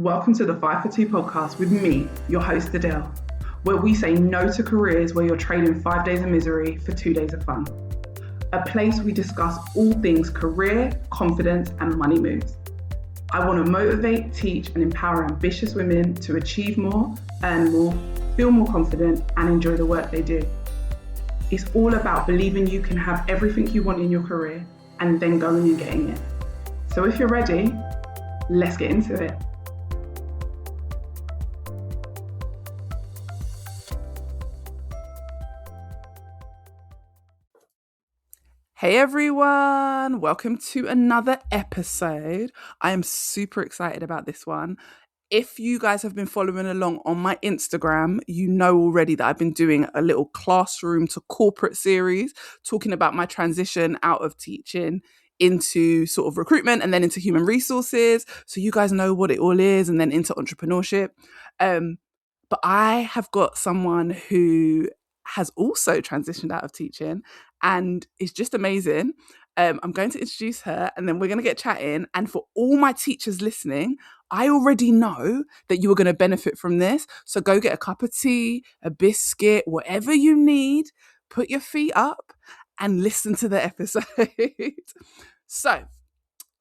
Welcome to the 5 for 2 podcast with me, your host Adele, where we say no to careers where you're trading 5 days of misery for 2 days of fun. A place we discuss all things career, confidence, and money moves. I want to motivate, teach, and empower ambitious women to achieve more, earn more, feel more confident, and enjoy the work they do. It's all about believing you can have everything you want in your career and then going and getting it. So if you're ready, let's get into it. Hey everyone, welcome to another episode. I am super excited about this one. If you guys have been following along on my Instagram, you know already that I've been doing a little classroom to corporate series talking about my transition out of teaching into sort of recruitment and then into human resources. So you guys know what it all is, and then into entrepreneurship. But I have got someone who has also transitioned out of teaching and is just amazing. I'm going to introduce her and then we're going to get chatting. And for all my teachers listening, I already know that you are going to benefit from this. So go get a cup of tea, a biscuit, whatever you need, put your feet up and listen to the episode. So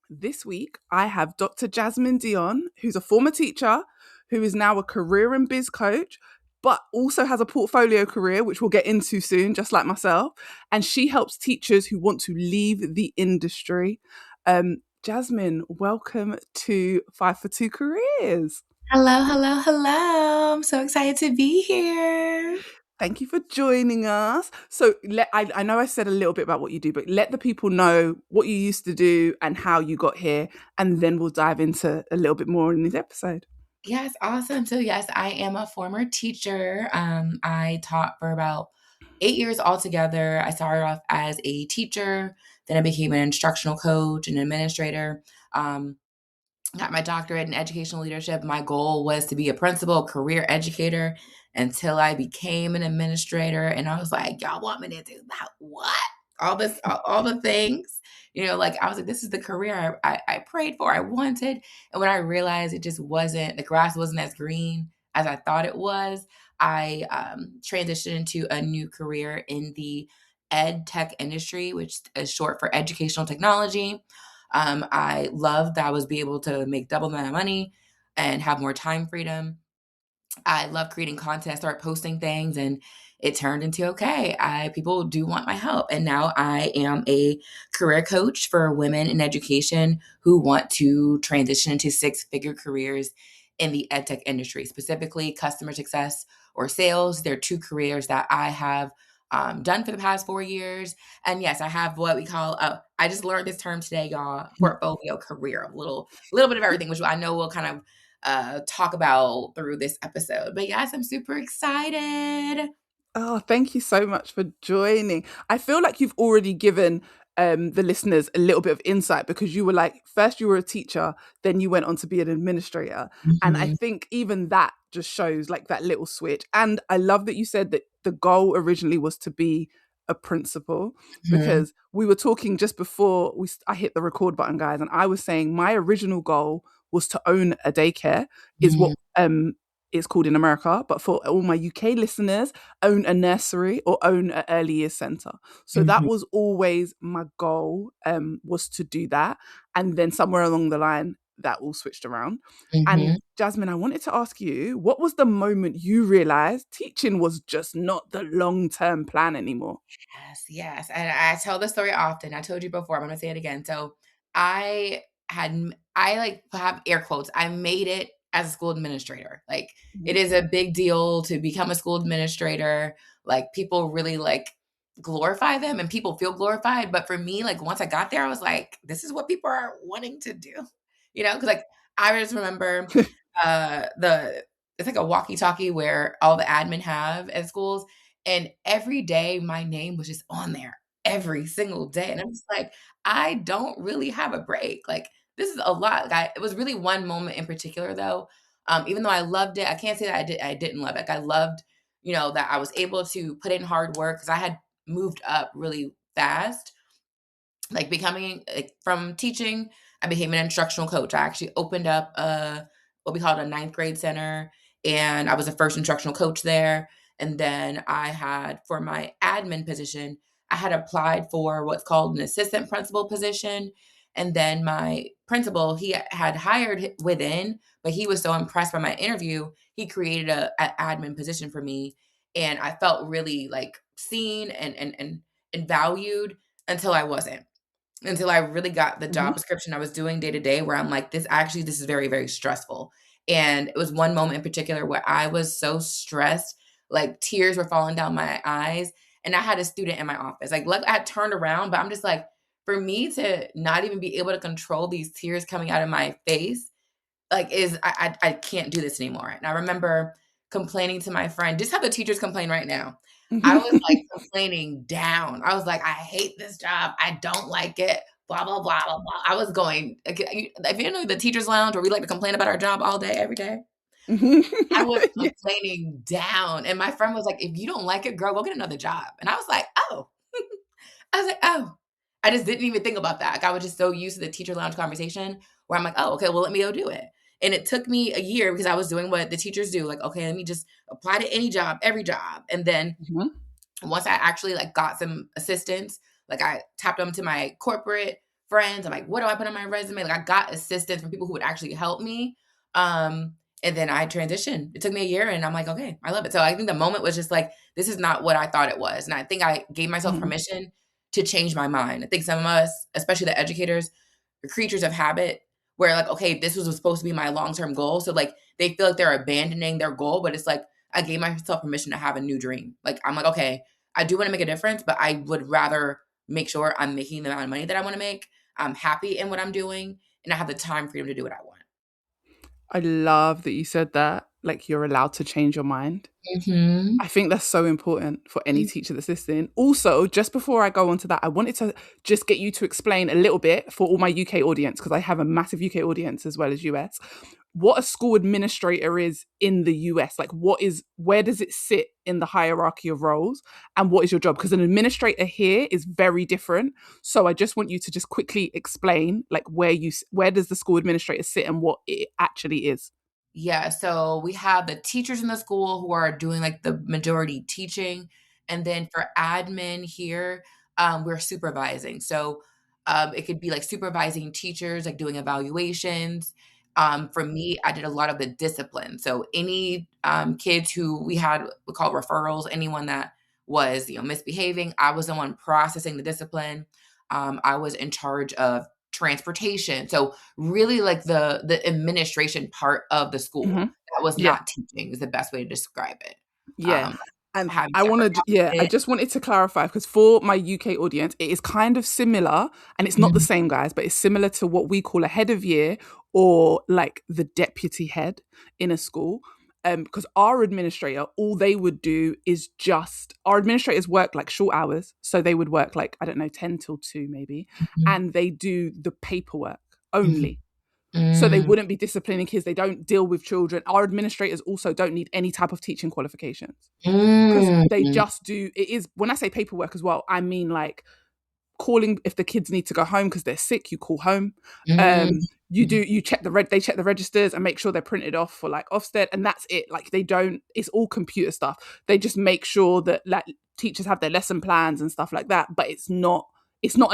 this week, I have Dr. Jazmyne Dion, who's a former teacher, who is now a career and biz coach, but also has a portfolio career, which we'll get into soon, just like myself. And she helps teachers who want to leave the industry. Jazmyne, welcome to 5 for 2 Careers. Hello, hello, hello. I'm so excited to be here. Thank you for joining us. So I know I said a little bit about what you do, but let the people know what you used to do and how you got here, and then we'll dive into a little bit more in this episode. Yes, awesome. So yes, I am a former teacher. I taught for about 8 years altogether. I started off as a teacher, then I became an instructional coach and administrator. Got my doctorate in educational leadership. My goal was to be a principal, career educator until I became an administrator. And I was like, y'all want me to do that? What? All the things, like I was like, this is the career I prayed for, I wanted. And when I realized it just wasn't, the grass wasn't as green as I thought it was, I transitioned into a new career in the ed tech industry, which is short for educational technology. I loved that I was be able to make double my money and have more time freedom. I love creating content, start posting things, and it turned into okay. People do want my help, and now I am a career coach for women in education who want to transition into six-figure careers in the edtech industry, specifically customer success or sales. They're two careers that I have done for the past 4 years. And yes, I have what we call, I just learned this term today, y'all, portfolio career, a little bit of everything, which I know we'll kind of talk about through this episode. But yes, I'm super excited. Oh, thank you so much for joining. I feel like you've already given the listeners a little bit of insight, because you were like, first you were a teacher, then you went on to be an administrator. And I Mhm. think even that just shows like that little switch. And I love that you said that the goal originally was to be a principal, Mhm. because we were talking just before I hit the record button, guys, and I was saying my original goal was to own a daycare, is what Mhm. it's called in America, but for all my UK listeners, own a nursery or own an early years centre. So that Mhm. was always my goal, was to do that. And then somewhere along the line, that all switched around. And Mhm. Jazmyne, I wanted to ask you, what was the moment you realised teaching was just not the long-term plan anymore? Yes, yes. And I tell this story often. I told you before, I'm gonna say it again. So I like have air quotes. I made it as a school administrator. Like it is a big deal to become a school administrator. Like people really like glorify them and people feel glorified. But for me, like once I got there, I was like, this is what people are wanting to do. Because like I just remember the it's like a walkie-talkie where all the admin have at schools, and every day my name was just on there every single day. And I'm just like, I don't really have a break. Like, this is a lot. Like, it was really one moment in particular, though. Even though I loved it, I can't say that I didn't love it. Like, I loved, that I was able to put in hard work because I had moved up really fast. Like becoming like from teaching, I became an instructional coach. I actually opened up what we called a ninth grade center, and I was the first instructional coach there. And then I had, for my admin position, I had applied for what's called an assistant principal position. And then my principal, he had hired within, but he was so impressed by my interview, he created a admin position for me. And I felt really like seen and valued until I wasn't, until I really got the Hmm. job description I was doing day to day, where I'm like, this is very, very stressful. And it was one moment in particular where I was so stressed, like tears were falling down my eyes. And I had a student in my office. Like, I had turned around, but I'm just like, for me to not even be able to control these tears coming out of my face, like, is I can't do this anymore. And I remember complaining to my friend, just have the teachers complain right now. I was like complaining down. I was like, I hate this job. I don't like it. Blah blah blah blah blah. I was going. If you know the teachers' lounge where we like to complain about our job all day, every day, I was Yeah. complaining down. And my friend was like, if you don't like it, girl, go get another job. And I was like, oh. I was like, oh. I just didn't even think about that. Like, I was just so used to the teacher lounge conversation where I'm like, oh, okay, well, let me go do it. And it took me a year because I was doing what the teachers do. Like, okay, let me just apply to any job, every job. And then Mhm. once I actually like got some assistance, like I tapped them to my corporate friends. I'm like, what do I put on my resume? Like I got assistance from people who would actually help me. Um, and then I transitioned. It took me a year and I'm like, okay, I love it. So I think the moment was just like, this is not what I thought it was. And I think I gave myself Mhm. permission to change my mind. I think some of us, especially the educators, are creatures of habit where like, okay, this was supposed to be my long-term goal. So like they feel like they're abandoning their goal, but it's like I gave myself permission to have a new dream. Like I'm like, okay, I do want to make a difference, but I would rather make sure I'm making the amount of money that I want to make. I'm happy in what I'm doing, and I have the time freedom to do what I want. I love that you said that. Like you're allowed to change your mind. Mhm. I think that's so important for any teacher that's listening. Also, just before I go on to that, I wanted to just get you to explain a little bit for all my UK audience, because I have a massive UK audience as well as US, what a school administrator is in the US. Like, where does it sit in the hierarchy of roles, and what is your job? Because an administrator here is very different. So I just want you to just quickly explain, like, where does the school administrator sit and what it actually is. Yeah, so we have the teachers in the school who are doing like the majority teaching. And then for admin here, we're supervising. So it could be like supervising teachers, like doing evaluations. For me, I did a lot of the discipline. So any kids who we call referrals, anyone that was, misbehaving, I was the one processing the discipline. I was in charge of transportation. So really like the administration part of the school. Mhm. That was Yeah. not teaching is the best way to describe it. Yeah. Um, And having I separate want to, yeah, I outfit. just wanted to clarify because for my UK audience, it is kind of similar and it's not the Mhm, same, guys, but it's similar to what we call a head of year or like the deputy head in a school. Because our administrator, all they would do is just, our administrators work like short hours. So they would work like, I don't know, 10 till 2 maybe. mhm, And they do the paperwork mhm, only. So they mm, wouldn't be disciplining kids. They don't deal with children. Our administrators also don't need any type of teaching qualifications because they mm, just do it is when I say paperwork as well, I mean like calling if the kids need to go home because they're sick, you call home. mm, You check they check the registers and make sure they're printed off for like Ofsted, and that's it. Like they don't, it's all computer stuff. They just make sure that like teachers have their lesson plans and stuff like that, but it's not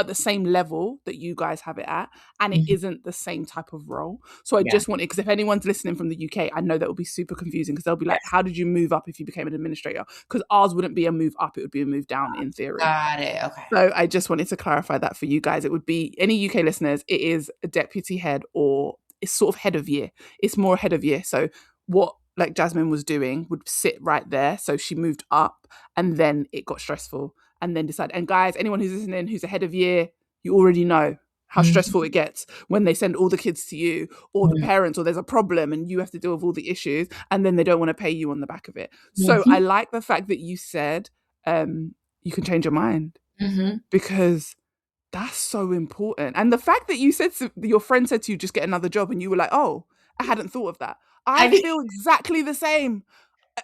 at the same level that you guys have it at, and it mhm. isn't the same type of role. So I Yeah, just wanted, because if anyone's listening from the UK, I know that will be super confusing because they'll be like, yes, how did you move up if you became an administrator? Because ours wouldn't be a move up, it would be a move down in theory. got it, okay. So I just wanted to clarify that for you guys. It would be any UK listeners, it is a deputy head or it's sort of head of year. It's more head of year. So what like Jazmyne was doing would sit right there. So she moved up and then it got stressful and then decided. And guys, anyone who's listening who's a head of year, you already know how stressful Mhm, it gets when they send all the kids to you or the mm, parents or there's a problem and you have to deal with all the issues and then they don't want to pay you on the back of it. So I mhm, like the fact that you said you can change your mind mhm. because that's so important. And the fact that you said your friend said to you, just get another job, and you were like, oh, I hadn't thought of that. I I mean, feel exactly the same.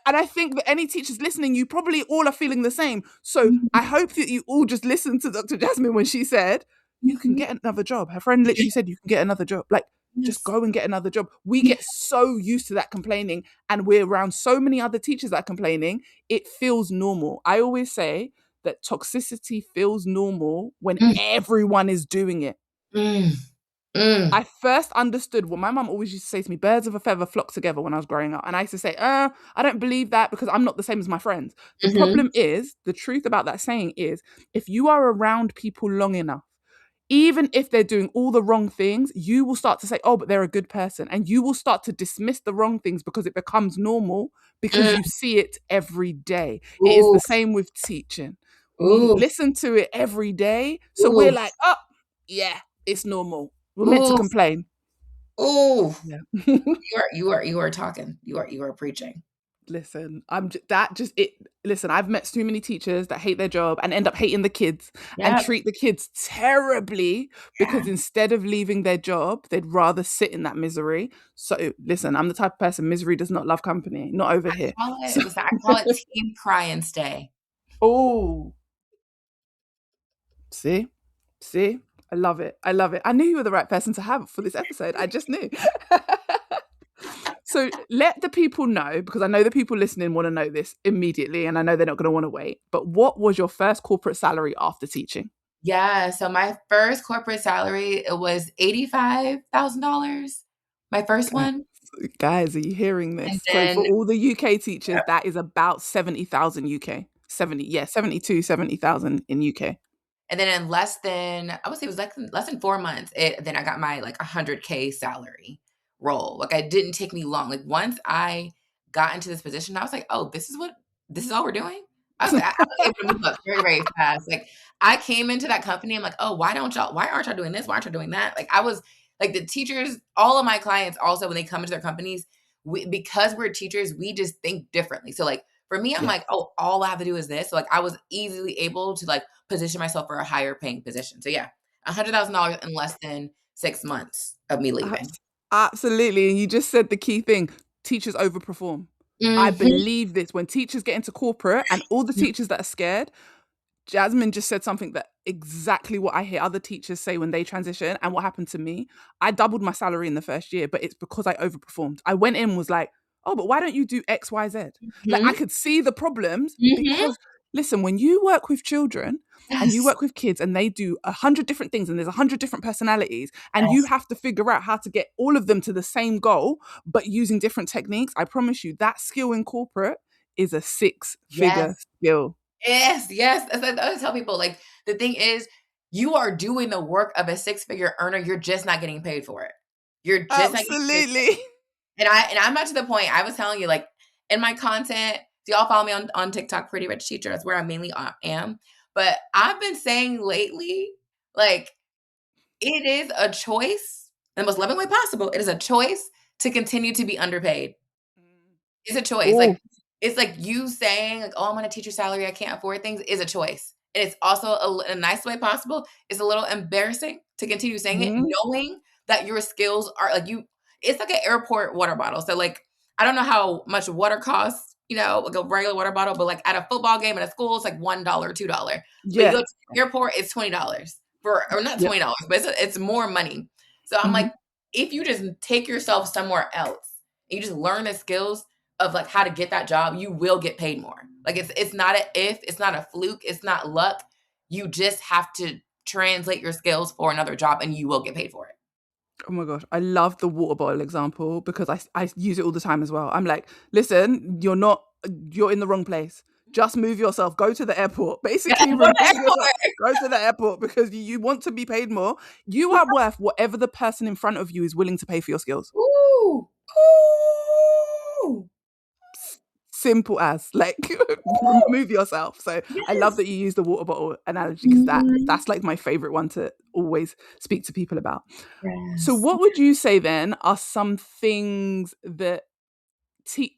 And I think that any teachers listening, you probably all are feeling the same. So I mhm, hope that you all just listened to Dr. Jazmyne when she said, you can mhm. get another job. Her friend literally said, you can get another job. Like, just Yes. go and get another job. We get so used to that complaining, and we're around so many other teachers that are complaining, it feels normal. I always say that toxicity feels normal when Mm, everyone is doing it. mm, mm. I first understood what my mum always used to say to me, birds of a feather flock together when I was growing up. And I used to say, I don't believe that because I'm not the same as my friends. The Mhm. problem is, the truth about that saying is, if you are around people long enough, even if they're doing all the wrong things, you will start to say, oh, but they're a good person. And you will start to dismiss the wrong things because it becomes normal because Mm. you see it every day. It is Ooh, the same with teaching. We ooh, listen to it every day. So we're ooh, like, oh, yeah, it's normal. We're meant to ooh, complain. ooh. Yeah. You are talking. You are preaching. Listen, that just it. Listen, I've met too many teachers that hate their job and end up hating the kids and Yep. treat the kids terribly Yeah. because instead of leaving their job, they'd rather sit in that misery. So, listen, I'm the type of person misery does not love company, not over here. So, Listen, I call it team cry and stay. oh, see, see, I love it. I love it. I knew you were the right person to have for this episode. I just knew. So let the people know, because I know the people listening want to know this immediately, and I know they're not going to want to wait. But what was your first corporate salary after teaching? Yeah, so my first corporate salary, it was $85,000, my first Guys, one, guys, are you hearing and this? So for then all the UK teachers, that is about 70,000 UK. 70, yeah, 72, 70,000 in UK. and then in less than I would say it was less than 4 months, then I got my, like, 100K salary role. Like, it didn't take me long. Like, once I got into this position, I was like, "Oh, this is all we're doing?" I was able to move up very, very fast. Like, I came into that company, I'm like, "Oh, why aren't y'all doing this? Why aren't y'all doing that?" Like, I was like, the teachers, all of my clients also, when they come into their companies, because we're teachers, we just think differently. So, like, for me, I'm Yeah. like, "Oh, all I have to do is this." So, like, I was easily able to, like, position myself for a higher paying position. So yeah, $100,000 in less than 6 months of me leaving. Abs- Absolutely. And you just said the key thing, teachers overperform. I Mhm. believe this when teachers get into corporate and all the teachers that are scared, Jazmyne just said something that exactly what I hear other teachers say when they transition and what happened to me. I doubled my salary in the first year, but it's because I overperformed. I went in was like, "Oh, but why don't you do X, Y, Z?" Like I Mhm. could see the problems Mhm. because listen, when you work with children and you Yes. work with kids and they do 100 different things and there's 100 different personalities and you Yes. have to figure out how to get all of them to the same goal but using different techniques, I promise you that skill in corporate is a six-figure Yes. skill. Yes. Yes. As I always tell people, like, the thing is, you are doing the work of a six-figure earner, you're just not getting paid for it. You're just not getting paid for Absolutely. it. And I'm not to the point, I was telling you, like, in my content, do y'all follow me on TikTok, Pretty Rich Teacher? That's where I mainly am. But I've been saying lately, like, it is a choice in the most loving way possible. It is a choice to continue to be underpaid. It's a choice. Oh, Like, it's like you saying, like, "Oh, I'm on a teacher salary. I can't afford things," is a choice. And it's also a nice way possible. It's a little embarrassing to continue saying it, mhm. knowing that your skills are like you it's like an airport water bottle. So, like, I don't know how much water costs, like a regular water bottle, but, like, at a football game at a school, it's like $1, $2. But you go Yeah. to the airport, it's $20 or not Yep. $20, but it's more money. So I'm Mhm. like, if you just take yourself somewhere else, and you just learn the skills of, like, how to get that job, you will get paid more. Like, it's not a if, it's not a fluke, it's not luck. You just have to translate your skills for another job and you will get paid for it. Oh my gosh, I love the water bottle example because I use it all the time as well. I'm like, listen, you're in the wrong place. Just move yourself. Go to the airport. Yeah, Basically, go to the remove yourself. airport. Go to the airport because you want to be paid more. You are worth whatever the person in front of you is willing to pay for your skills. Ooh. Ooh. Simple as like Ooh. remove yourself. So I love Yes. that you use the water bottle analogy because Mhm. that's like my favorite one to always speak to people about. So Yes. what would you say then are some things that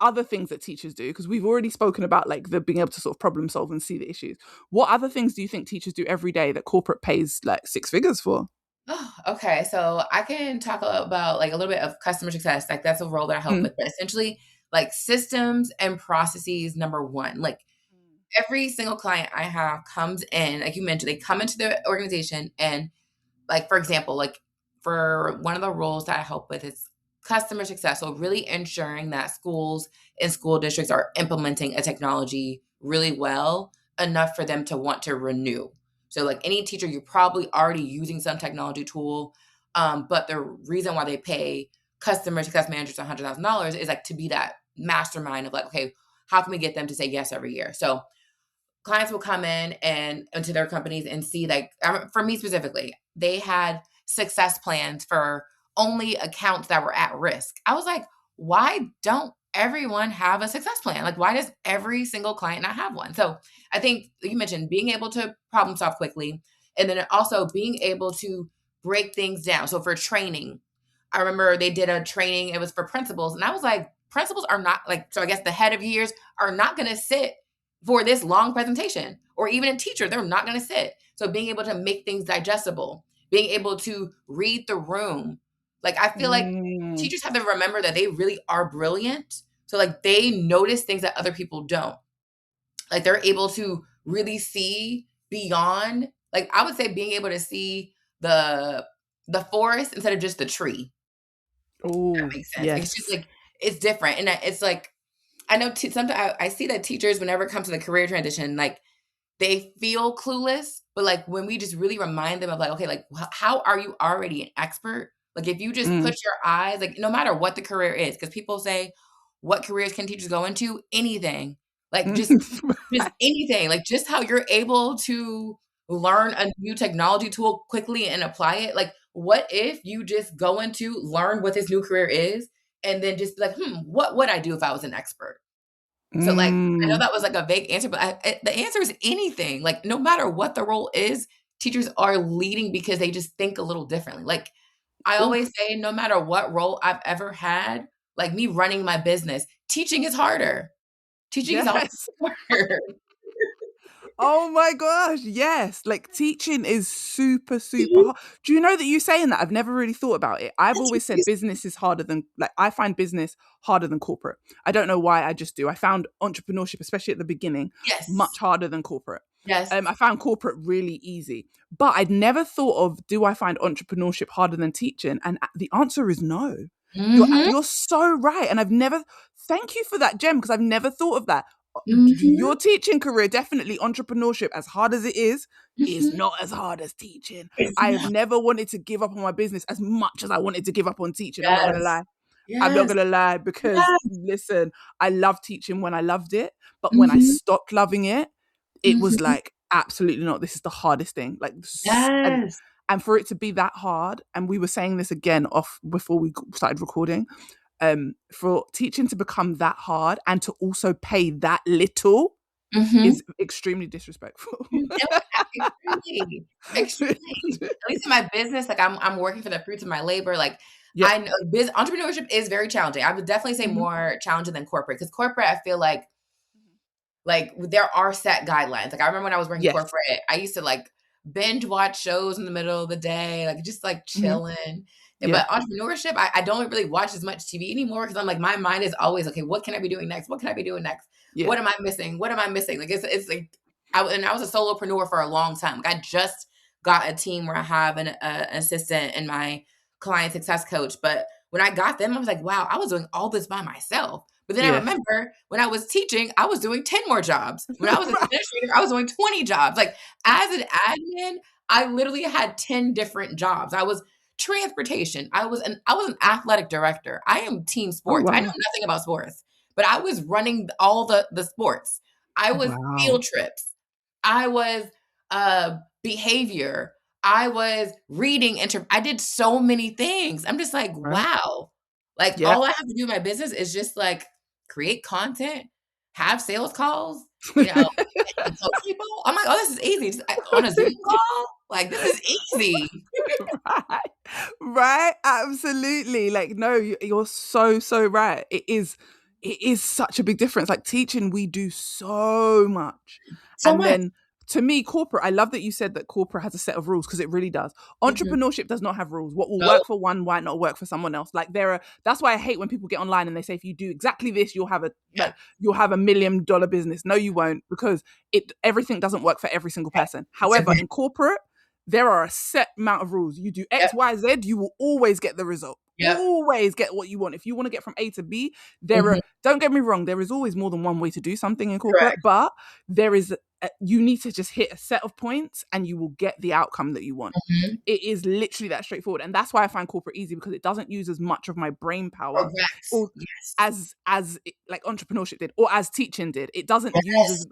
other things that teachers do, because we've already spoken about like the being able to sort of problem solve and see the issues. What other things do you think teachers do every day that corporate pays like six figures for? Oh, okay, so I can talk about, like, a little bit of customer success, like, that's a role that I help Mm. with, but essentially, like, systems and processes, number 1. Like, every single client I have comes in, like you mentioned, they come into the organization and, like, for example, like, for one of the roles that I help with is customer success. So really ensuring that schools and school districts are implementing a technology really well enough for them to want to renew. So like any teacher, you're probably already using some technology tool, but the reason why they pay customer success managers $100,000 is like to be that mastermind of like, okay, how can we get them to say yes every year? So clients will come in and into their companies and see like for me specifically, they had success plans for only accounts that were at risk. I was like, why don't everyone have a success plan? Like, why does every single client not have one? So I think you mentioned being able to problem solve quickly, and then also being able to break things down. So for training, I remember they did a training, it was for principals, and I was like, principals are not like, so I guess the head of years are not going to sit for this long presentation, or even a teacher, they're not going to sit. So being able to make things digestible, being able to read the room. Like I feel like Mm. teachers have to remember that they really are brilliant. So like they notice things that other people don't. Like they're able to really see beyond. Like I would say being able to see the forest instead of just the tree. That Oh, makes sense. Like, it's just yes. like it's different, and it's like I know sometimes I see that teachers, whenever it comes to the career transition, like they feel clueless, but like when we just really remind them of like, okay, like how are you already an expert? Like if you just Mm. put your eyes, like no matter what the career is, because people say, what careers can teachers go into? Anything, like just anything, like just how you're able to learn a new technology tool quickly and apply it. Like, what if you just go into learn what this new career is, and then just be like, what would I do if I was an expert? So, like, I know Mm. that was, like, a vague answer, but the answer is anything. Like, no matter what the role is, teachers are leading because they just think a little differently. Like, I always Oof. say no matter what role I've ever had, like me running my business, teaching is harder. Teaching is always Yes. harder. Oh my gosh, yes. Like teaching is super, super hard. Do you know that you saying that? I've never really thought about it. I've That's always said crazy. business is harder than, like, I find business harder than corporate. I don't know why, I just do. I found entrepreneurship, especially at the beginning, much Yes. harder than corporate. Yes. I found corporate really easy, but I'd never thought of, do I find entrepreneurship harder than teaching? And the answer is no. Mhm. You're so right, and I've never. Thank you for that, Gem, because I've never thought of that. Mhm. Your teaching career, definitely entrepreneurship, as hard as it is Mhm. not as hard as teaching. It's I have not. never wanted to give up on my business as much as I wanted to give up on teaching. I'm not gonna Yes. lie. I'm not Yes. gonna lie, because Yes. listen, I love teaching when I loved it, but when I Mhm. stopped loving it, it was Mhm. like absolutely not. This is the hardest thing. Like, Yes. and for it to be that hard, and we were saying this again off before we started recording, for teaching to become that hard and to also pay that little Mhm. is extremely disrespectful. No, extremely, extremely. At least in my business, like I'm working for the fruits of my labor. Like Yep. I know entrepreneurship is very challenging. I would definitely say Mhm. more challenging than corporate, because corporate, I feel like there are set guidelines. Like I remember when I was working Yes. corporate, I used to like binge watch shows in the middle of the day, like just like Mhm. chilling. Yeah. But entrepreneurship, I don't really watch as much TV anymore because I'm like my mind is always okay. What can I be doing next? What can I be doing next? Yeah. What am I missing? What am I missing? Like it's like I was a solopreneur for a long time. Like I just got a team where I have an assistant and my client success coach. But when I got them, I was like, wow, I was doing all this by myself. But then I Yes. remember when I was teaching, I was doing 10 more jobs. When I was an Right. administrator, I was doing 20 jobs. Like as an admin, I literally had 10 different jobs. I was transportation. I was an athletic director. I am team Oh, sports. I know wow. nothing about sports, but I was running all the sports. I was Wow. field trips. I was behavior. I was reading I did so many things. I'm just like, Right. wow. Like Yep. all I have to do in my business is just like create content, have sales calls, you know, and coach people. I'm like, oh, this is easy. Just on a Zoom call, like this is easy. Right. Right. Absolutely. Like, no, you're so, so right. It is such a big difference. Like teaching, we do so much. So And much. then to me, corporate, I love that you said that corporate has a set of rules, because it really does. Mhm. Entrepreneurship does not have rules. What will No. work for one might not work for someone else. Like that's why I hate when people get online and they say, if you do exactly this, Yeah. you'll have $1 million business. No, you won't, because everything doesn't work for every single person. It's However, different. in corporate, there are a set amount of rules. You do Yep. X, Y, Z, you will always get the result. Yep. Always get what you want. If you want to get from A to B, Mhm. don't get me wrong, there is always more than one way to do something in corporate, Correct. but there is, you need to just hit a set of points and you will get the outcome that you want. Mhm. It is literally that straightforward. And that's why I find corporate easy, because it doesn't use as much of my brain power Correct. or Yes. as like entrepreneurship did or as teaching did. It doesn't use Yes. as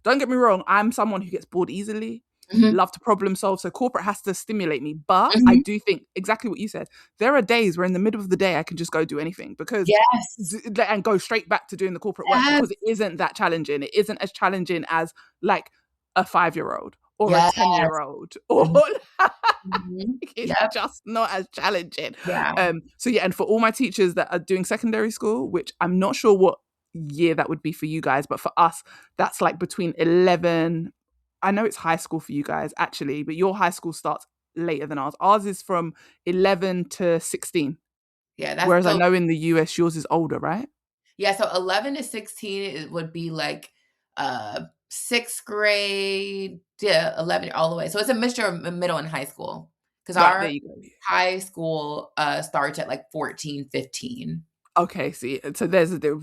don't get me wrong, I'm someone who gets bored easily, Mhm. love to problem solve. So corporate has to stimulate me. But I Mhm. do think exactly what you said. There are days where in the middle of the day I can just go do anything because Yes. and go straight back to doing the corporate work because it Yes. isn't that challenging. It isn't as challenging as like a 5-year-old or a Yes. 10-year-old or Mhm. Mhm. it's Yep. just not as challenging. Yeah. So yeah, and for all my teachers that are doing secondary school, which I'm not sure what year that would be for you guys, but for us, that's like between 11. I know it's high school for you guys actually, but your high school starts later than ours. Ours is from 11 to 16. Yeah, that's Whereas I so know in the US, yours is older, right? yeah, so 11 to 16 it would be like, 6th grade, yeah, 11 all the way. So it's a mixture of middle and high school because Right, there our you go. high school, starts at, like, 14, 15. Okay, see, so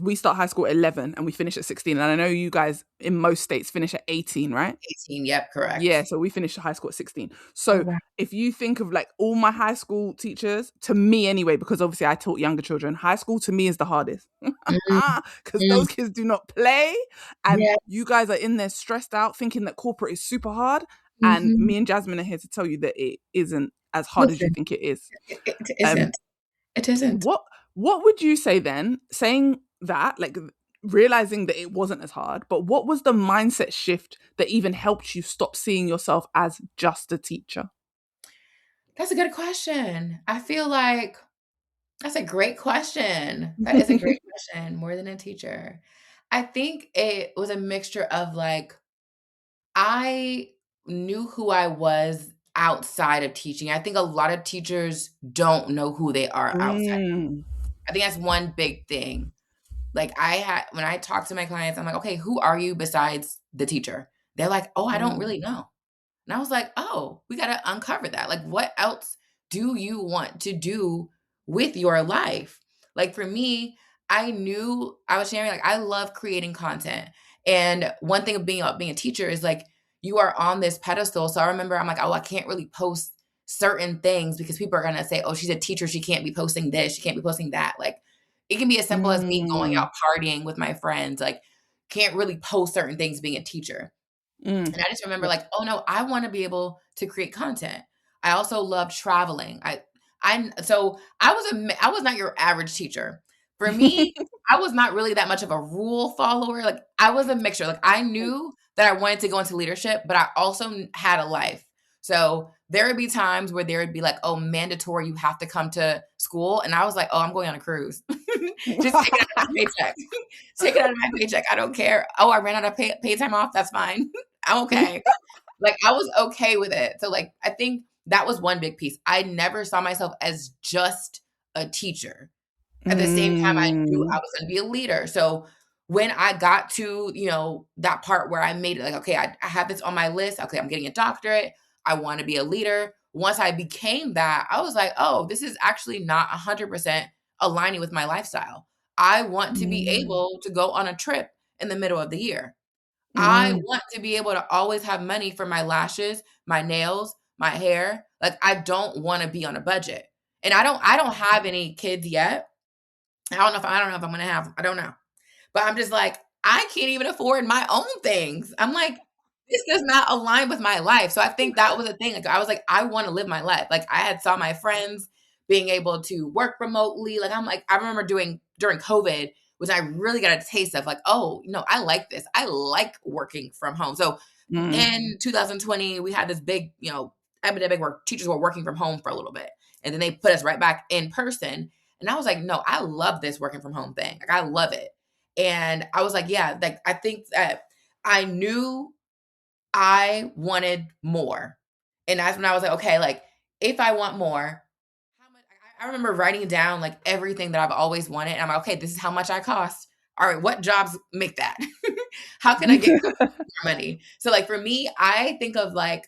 we start high school at 11 and we finish at 16. And I know you guys in most states finish at 18, right? 18, yep, correct. Yeah, so we finished high school at 16. Oh, So wow. if you think of like all my high school teachers, to me anyway, because obviously I taught younger children, high school to me is the hardest. Mm, Because mm, those kids do not play. And yeah, you guys are in there stressed out, thinking that corporate is super hard. And mhm. me and Jazmyne are here to tell you that it isn't as hard as you Listen, think it is. it Um, isn't. It isn't. what what would you say then, saying that, like realizing that it wasn't as hard, but what was the mindset shift that even helped you stop seeing yourself as just a teacher? That's a good question. I feel like that's a great question. That is a great question, more than a teacher. I think it was a mixture of, like, I knew who I was outside of teaching. I think a lot of teachers don't know who they are outside. Mm, I think that's one big thing. Like, I had when I talk to my clients, I'm like, "Okay, who are you besides the teacher?" They're like, "Oh, I don't mm, really know." And I was like, "Oh, we gotta uncover that. Like, what else do you want to do with your life?" Like, for me, I knew I was sharing, like, I love creating content. And one thing of being a teacher is like you are on this pedestal. So I remember I'm like, "Oh, I can't really post certain things because people are gonna say, oh, she's a teacher. She can't be posting this. She can't be posting that." Like, it can be as simple as me going mm, out partying with my friends. Like, can't really post certain things being a teacher. mm. And I just remember Yeah. like, "Oh, no, I wanna be able to create content." I also love traveling. I was not your average teacher. For me, I was not really that much of a rule follower, like, I was a mixture, like, I knew that I wanted to go into leadership, but I also had a life. So, there would be times where there would be like, "Oh, mandatory, you have to come to school," and I was like, "Oh, I'm going on a cruise." Just take it out of my paycheck. Take it out of my paycheck, I don't care. "Oh, I ran out of paid time off, that's fine." I'm okay. Like, I was okay with it. So, like, I think that was one big piece. I never saw myself as just a teacher. At the same time, I knew I Mm, was gonna be a leader. So, when I got to, that part where I made it like, "Okay, I have this on my list. Okay, I'm getting a doctorate. I wanna be a leader." Once I became that, I was like, "Oh, this is actually not 100% aligning with my lifestyle. I want to be mm, able to go on a trip in the middle of the year. I mm, want to be able to always have money for my lashes, my nails, my hair. Like, I don't wanna be on a budget." And I don't have any kids yet. I don't know if I'm gonna have I don't know. But I'm just like, I can't even afford my own things. I'm like, this does not align with my life. So I think that was the thing. Like, I was like, I want to live my life. Like, I had saw my friends being able to work remotely. Like, I'm like, I remember doing during COVID, which I really got a taste of like, oh, I like this. I like working from home. So mm, in 2020, we had this big, epidemic where teachers were working from home for a little bit. And then they put us right back in person. And I was like, no, I love this working from home thing. Like, I love it. And I was like, yeah, like, I think that I knew I wanted more. And that's when I was like, okay, like, if I want more, how much I remember writing down like everything that I've always wanted. And I'm like, okay, this is how much I cost. All right, what jobs make that? How can I get mm. more money? So like for me, I think of like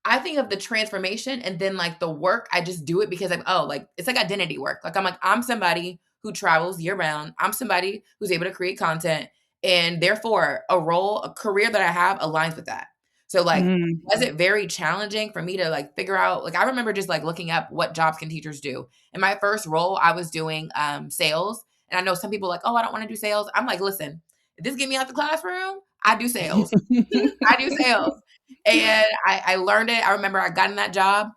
I think of the transformation and then like the work, I just do it because like it's like identity work. Like I'm somebody who travels year round. I'm somebody who's able to create content. And therefore a career that I have aligns with that. So like, Mm. was it very challenging for me to like figure out, like I remember just like looking up what jobs can teachers do. In my first role, I was doing sales. And I know some people like, oh, I don't want to do sales. I'm like, listen, if this get me out the classroom, I do sales. I do sales. And I learned it. I remember I got in that job.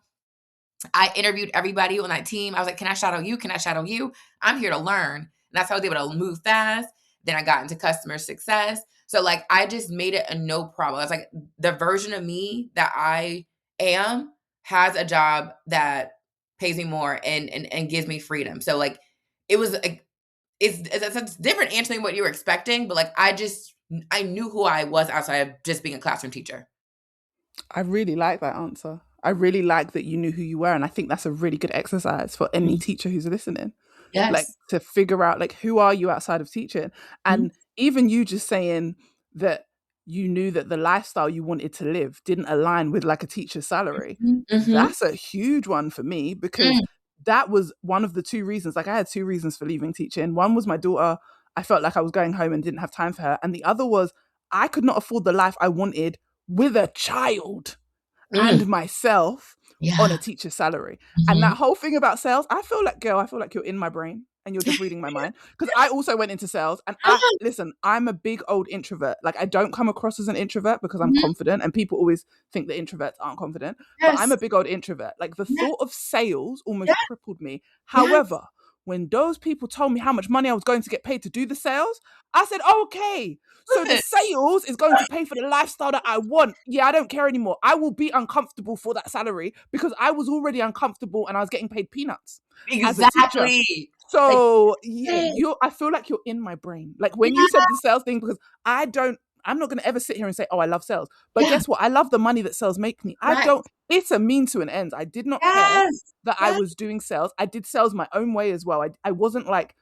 I interviewed everybody on that team. I was like, can I shadow you? Can I shadow you? I'm here to learn. And that's how I was able to move fast. Then I got into customer success. So like I just made it a no problem. I was like, the version of me that I am has a job that pays me more and gives me freedom. So like it was like it's different answering what you were expecting, but like I knew who I was outside of just being a classroom teacher. I really like that answer. I really like that you knew who you were. And I think that's a really good exercise for any Mhm. teacher who's listening. Like Yes. to figure out like who are you outside of teaching? Mhm. And even you just saying that you knew that the lifestyle you wanted to live didn't align with like a teacher's salary. Mhm. Mhm. That's a huge one for me because Mm. that was one of the two reasons. Like I had two reasons for leaving teaching. One was my daughter. I felt like I was going home and didn't have time for her. And the other was I could not afford the life I wanted with a child Mm. and myself on a Yeah. teacher's salary. And Mhm. that whole thing about sales, I feel like, girl, I feel like you're in my brain and you're just reading my mind. Because I also went into sales and listen, I'm a big old introvert. Like I don't come across as an introvert because I'm Mhm. confident and people always think that introverts aren't confident. But I'm Yes. a big old introvert. Like the Yes. thought of sales almost Yes. crippled me. Yes. However, when those people told me how much money I was going to get paid to do the sales, I said, oh, okay, so the Listen. sales is going to pay for the lifestyle that I want. Yeah, I don't care anymore. I will be uncomfortable for that salary because I was already uncomfortable and I was getting paid peanuts as a teacher. Exactly. Like, So yeah, yes. I feel like you're in my brain. Like when you Yeah. said the sales thing, because I'm not gonna ever sit here and say, oh, I love sales. But Yeah. guess what? I love the money that sales make me. I Right. don't, it's a mean to an end. I did not care Yes. that I Yes. was doing sales. I did sales my own way as well. I wasn't like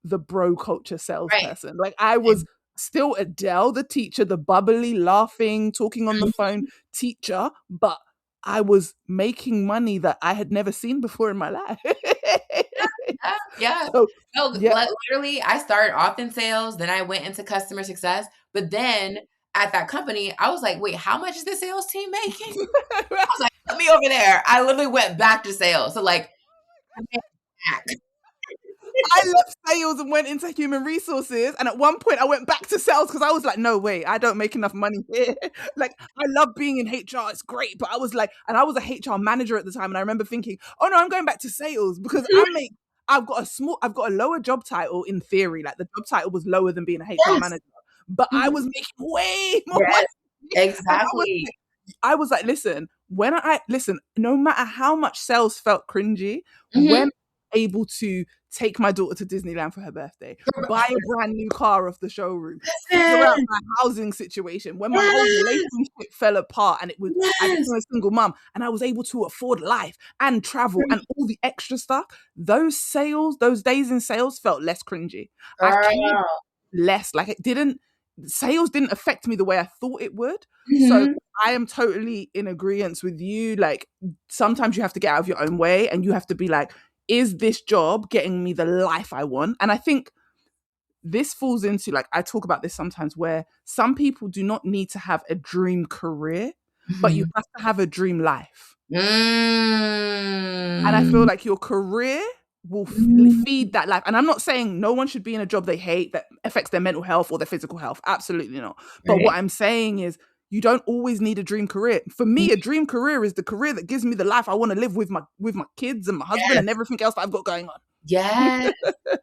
the bro culture Right. salesperson. Like I was still Adele, the teacher, the bubbly, laughing, talking on the phone Mhm. teacher, but I was making money that I had never seen before in my life. Yeah. Yeah. So, No, yeah. literally, I started off in sales, then I went into customer success. But then at that company, I was like, wait, how much is the sales team making? I was like, put me over there. I literally went back to sales. So like I went back. I left sales and went into human resources. And at one point, I went back to sales because I was like, no way, I don't make enough money here. Like, I love being in HR, it's great. But I was like, and I was a HR manager at the time. And I remember thinking, oh no, I'm going back to sales because I've got a lower job title in theory. Like, the job title was lower than being a HR Yes. manager, but I Mhm. was making way more money. Yes. And Exactly. I was like, listen, no matter how much sales felt cringy, when Mhm. I'm able to take my daughter to Disneyland for her birthday, buy a brand new car off the showroom, figure out Listen. my housing situation, when my whole Yes. relationship fell apart and I Yes. became a single mom and I was able to afford life and travel Mhm. and all the extra stuff, those days in sales felt less cringy. I cared Girl. less. Like sales didn't affect me the way I thought it would. So Mhm. I am totally in agreement with you. Like sometimes you have to get out of your own way and you have to be like, is this job getting me the life I want? And I think this falls into like, I talk about this sometimes where some people do not need to have a dream career, but you Mhm. have to have a dream life. And I feel Mm. like your career will Mm. feed that life. And I'm not saying no one should be in a job they hate that affects their mental health or their physical health. Absolutely not. But what Right. I'm saying is you don't always need a dream career. For me, a dream career is the career that gives me the life I want to live with my kids and my husband and Yes. everything else that I've got going on. Yes.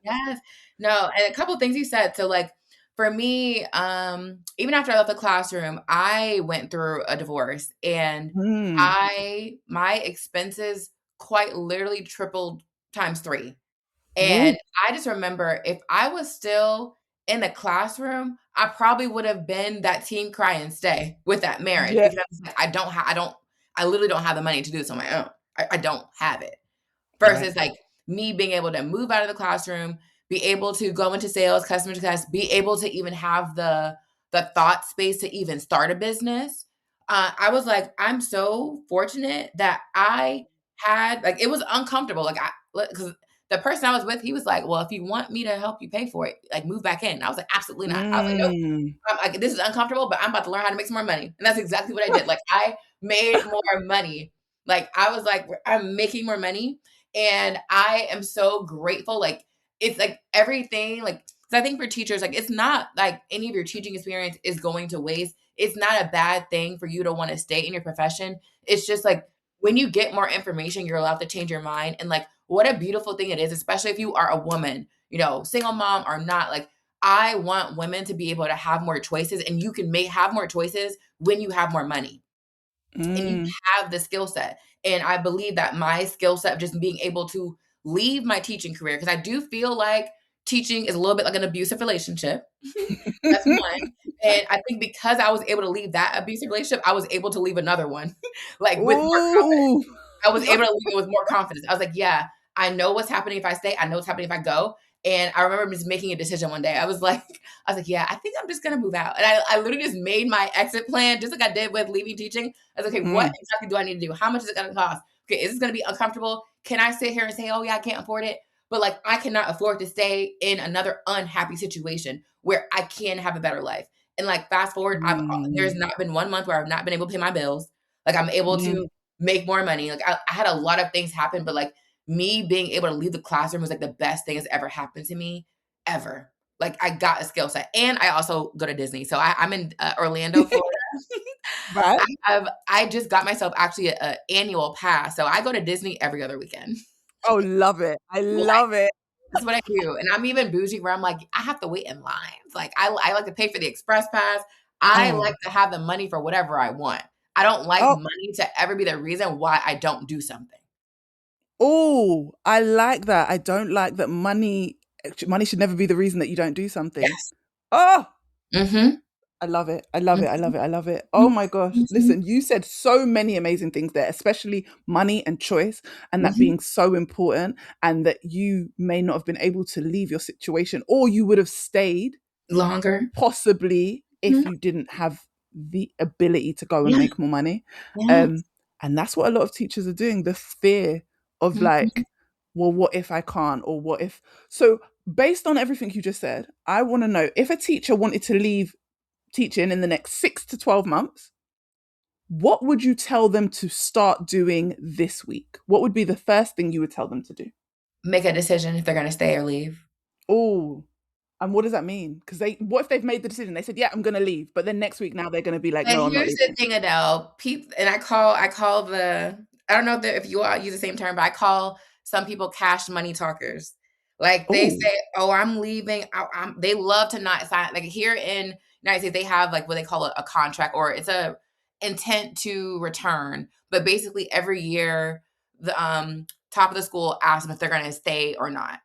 Yes. No, and a couple things you said. So like for me, even after I left the classroom, I went through a divorce and Mm. my expenses quite literally tripled times three. Ooh, And I just remember if I was still in the classroom, I probably would have been that teen cry and stay with that marriage yeah, because I was like, I literally don't have the money to do this on my own. I don't have it. right. Versus like me being able to move out of the classroom, be able to go into sales, customer success, be able to even have the thought space to even start a business. I was like, I'm so fortunate that I had like it was uncomfortable. Like I because the person I was with, he was like, "Well, if you want me to help you pay for it, like move back in." I was like, "Absolutely not." I was like, "Nope. Mm. Like, this is uncomfortable, but I'm about to learn how to make some more money." And that's exactly what I did. Like I made more money. Like I was like, I'm making more money, and I am so grateful. Like it's like everything. Like 'cause I think for teachers, like it's not like any of your teaching experience is going to waste. It's not a bad thing for you to want to stay in your profession. It's just like when you get more information, you're allowed to change your mind. And like, what a beautiful thing it is, especially if you are a woman, you know, single mom or not. Like, I want women to be able to have more choices, and you can have more choices when you have more money and you Mm. have the skill set. And I believe that my skill set of just being able to leave my teaching career, because I do feel like teaching is a little bit like an abusive relationship. That's one. And I think because I was able to leave that abusive relationship, I was able to leave another one, like, with more confidence. Ooh. I was able to leave it with more confidence. I was like, "Yeah, I know what's happening if I stay. I know what's happening if I go." And I remember just making a decision one day. "Yeah, I think I'm just gonna move out." And I literally just made my exit plan just like I did with leaving teaching. I was like, "Okay, what Mm. exactly do I need to do? How much is it gonna cost? Okay, is this gonna be uncomfortable? Can I sit here and say, 'Oh, yeah, I can't afford it?' But, like, I cannot afford to stay in another unhappy situation where I can have a better life." And, like, fast forward, there's Mm. not been 1 month where I've not been able to pay my bills. Like, I'm able Mm. to make more money. Like, I had a lot of things happen, but, like, me being able to leave the classroom was, like, the best thing that's ever happened to me, ever. Like, I got a skill set, and I also go to Disney. So I'm in, Orlando, Florida. Right? I just got myself actually a annual pass, so I go to Disney every other weekend. Oh, love it. I love it. That's what I do, and I'm even bougie where I'm like, I have to wait in lines. Like, I like to pay for the express pass. I like Oh. to have the money for whatever I want. I don't like Oh. money to ever be the reason why I don't do something. Oh, I like that. I don't like that money should never be the reason that you don't do something. Yes. Oh, Mhm. I love it. I love it. I love Mhm. it. I love it. Oh Mhm. my gosh. Mhm. Listen, you said so many amazing things there, especially money and choice, and that Mhm. being so important, and that you may not have been able to leave your situation, or you would have stayed Longer. possibly if Mhm. you didn't have the ability to go and Yeah. make more money. Yes. Um, and that's what a lot of teachers are doing, the fear of Mhm. like, well, what if I can't? Or what if? So, based on everything you just said, I want to know if a teacher wanted to leave teaching in the next 6 to 12 months, what would you tell them to start doing this week? What would be the first thing you would tell them to do? Make a decision if they're gonna stay or leave. Oh, and what does that mean? Because what if they've made the decision? They said, "Yeah, I'm going to leave," but then next week now they're going to be like, But "No, I'm not here's the leaving." thing, Adele. And I call I don't know if you all use the same term, but I call some people cash money talkers. Like they Oh, say, "Oh, I'm leaving." They love to not sign. Like here in United States, they have like what they call a contract, or it's a intent to return. But basically, every year, the top of the school asks them if they're going to stay or not.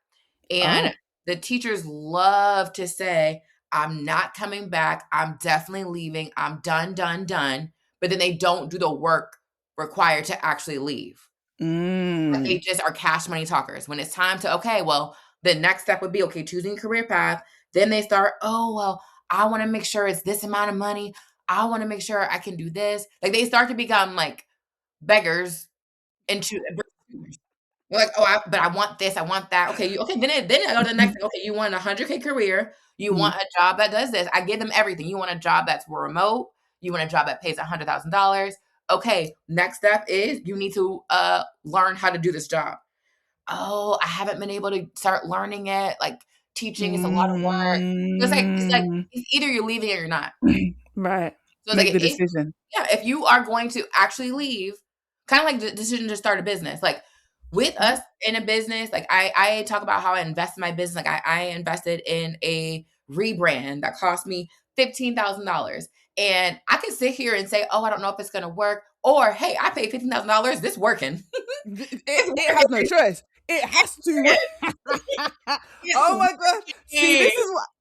And oh, the teachers love to say, "I'm not coming back. I'm definitely leaving. I'm done, done, done." But then they don't do the work required to actually leave. But they mm, just are cash money talkers. When it's time to, okay, well, the next step would be, okay, choosing a career path. Then they start, oh, well, I want to make sure it's this amount of money. I want to make sure I can do this. Like they start to become like beggars into you're like, "Oh, but I want this, I want that." Okay, then I go to the next thing. Okay, you want a 100K career, you mm, want a job that does this. I give them everything. You want a job that's remote, you want a job that pays $100,000. Okay, next step is you need to learn how to do this job. Oh, I haven't been able to start learning it. Like teaching is a lot of work. So it's like mm. it's either you're leaving or you're not. Right. So it's Make like the decision. yeah, if you are going to actually leave, kind of like the decision to start a business, like with Mm. us in a business, like I talk about how I invest in my business. Like I invested in a rebrand that cost me $15,000. And I can sit here and say, oh, I don't know if it's gonna work. Or hey, I paid $15,000. This working. It, It's it has no working. choice. It has to. It's Oh my god! See, working.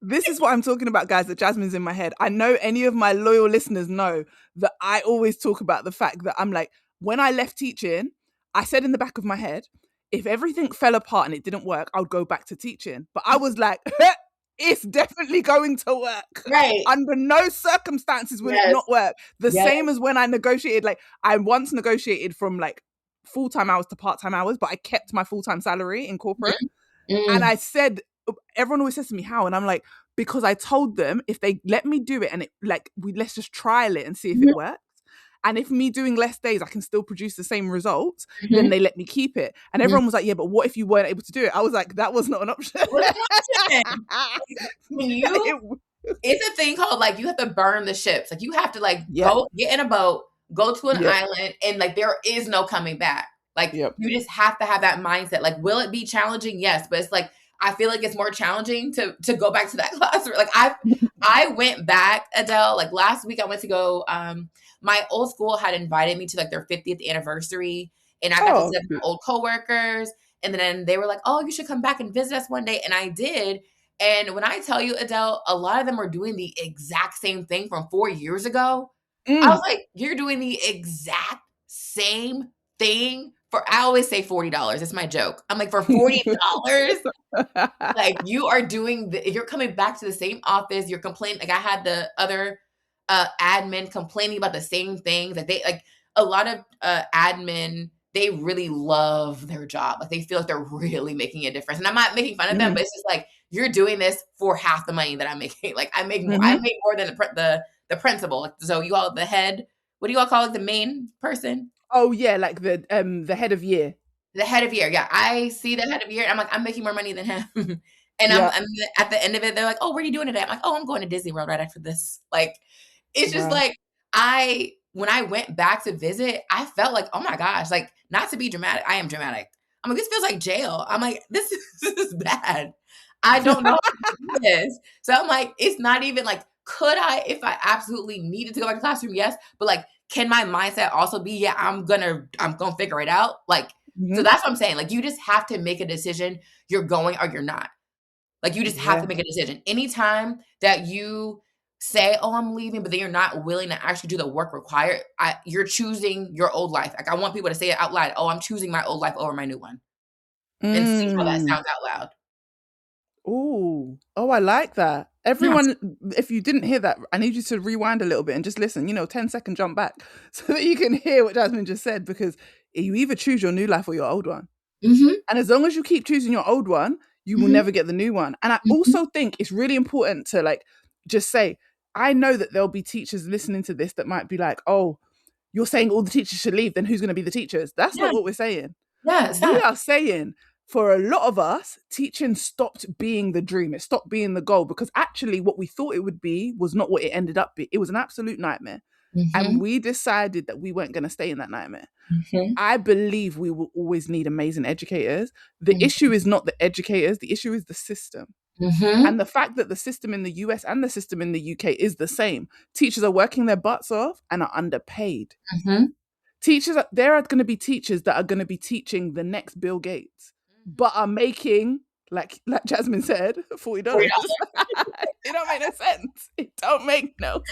this is what I'm talking about, guys. That Jasmine's in my head. I know any of my loyal listeners know that I always talk about the fact that I'm like, when I left teaching, I said in the back of my head, if everything fell apart and it didn't work, I would go back to teaching. But I was like, it's definitely going to work. Right. Under no circumstances will it Yes. not work. The Yes. same as when I negotiated, like I once negotiated from like full-time hours to part-time hours, but I kept my full-time salary in corporate. And Mm. I said, everyone always says to me, how? And I'm like, because I told them if they let me do it and it like let's just trial it and see if it Mhm. works. And if me doing less days, I can still produce the same results, then Mhm. they let me keep it. And Mhm. everyone was like, yeah, but what if you weren't able to do it? I was like, that was not an option. It was an option. When you It- it's a thing called like you have to burn the ships. Like you have to like yep, go get in a boat, go to an yep, island, and like there is no coming back. Like yep. you just have to have that mindset. Like, will it be challenging? Yes, but it's like I feel like it's more challenging to go back to that classroom. Like I went back, Adele. Like last week, I went to go. My old school had invited me to like their 50th anniversary, and I got to Oh, visit my old coworkers. And then they were like, "Oh, you should come back and visit us one day." And I did. And when I tell you, Adele, a lot of them are doing the exact same thing from 4 years ago. I was mm. like, you're doing the exact same thing for, I always say $40. It's my joke. I'm like, for $40, like you are doing you're coming back to the same office. You're complaining. Like I had the other admin complaining about the same things. Like they like a lot of admin, they really love their job. Like they feel like they're really making a difference. And I'm not making fun of them, Mm-hmm. but it's just like you're doing this for half the money that I'm making. Like I Mm-hmm. make more than the principal. Like, so you all the head. What do you all call it? The main person, Oh yeah, like the head of year. the head of year. Yeah, I see the head of year. And I'm like, I'm making more money than him. And Yeah. I'm at the end of it, they're like, "Oh, what are you doing today?" I'm like, "Oh, I'm going to Disney World right after this." Like, it's just Wow. like I when I went back to visit, I felt like, oh my gosh, like not to be dramatic. I am dramatic. I'm like, this feels like jail. I'm like, this is this is bad. I don't know how to do this. So I'm like, it's not even like, could I, if I absolutely needed to go back to classroom? Yes. But like, can my mindset also be, yeah, I'm gonna figure it out? Like, so Mm-hmm. that's what I'm saying. Like, you just have to make a decision. You're going or you're not. Like, you just have Yeah. to make a decision. Anytime that you say, "Oh, I'm leaving," but then you're not willing to actually do the work required, you're choosing your old life. Like, I want people to say it out loud. "Oh, I'm choosing my old life over my new one," and see how that Mm. sounds out loud. Ooh. Oh, I like that. Yes. Everyone, if you didn't hear that, I need you to rewind a little bit and just listen, 10-second jump back so that you can hear what Jazmyne just said, because you either choose your new life or your old one. Mhm. And as long as you keep choosing your old one, you will Mhm. never get the new one. And I Mhm. also think it's really important to like just say, I know that there'll be teachers listening to this that might be like, oh, you're saying all the teachers should leave, then who's going to be the teachers? That's Yeah. not what we're saying. Yeah, it's We not. are saying for a lot of us, teaching stopped being the dream. It stopped being the goal because actually what we thought it would be was not what it ended up being. It was an absolute nightmare. And Mhm. we decided that we weren't going to stay in that nightmare. Mhm. I believe we will always need amazing educators. The Mhm. issue is not the educators, the issue is the system. Mhm. And the fact that the system in the US and the system in the UK is the same. Teachers are working their butts off and are underpaid. Mhm. There are going to be teachers that are going to be teaching the next Bill Gates, but are making, like Jazmyne said, $40. $40. It don't make no sense. It don't make no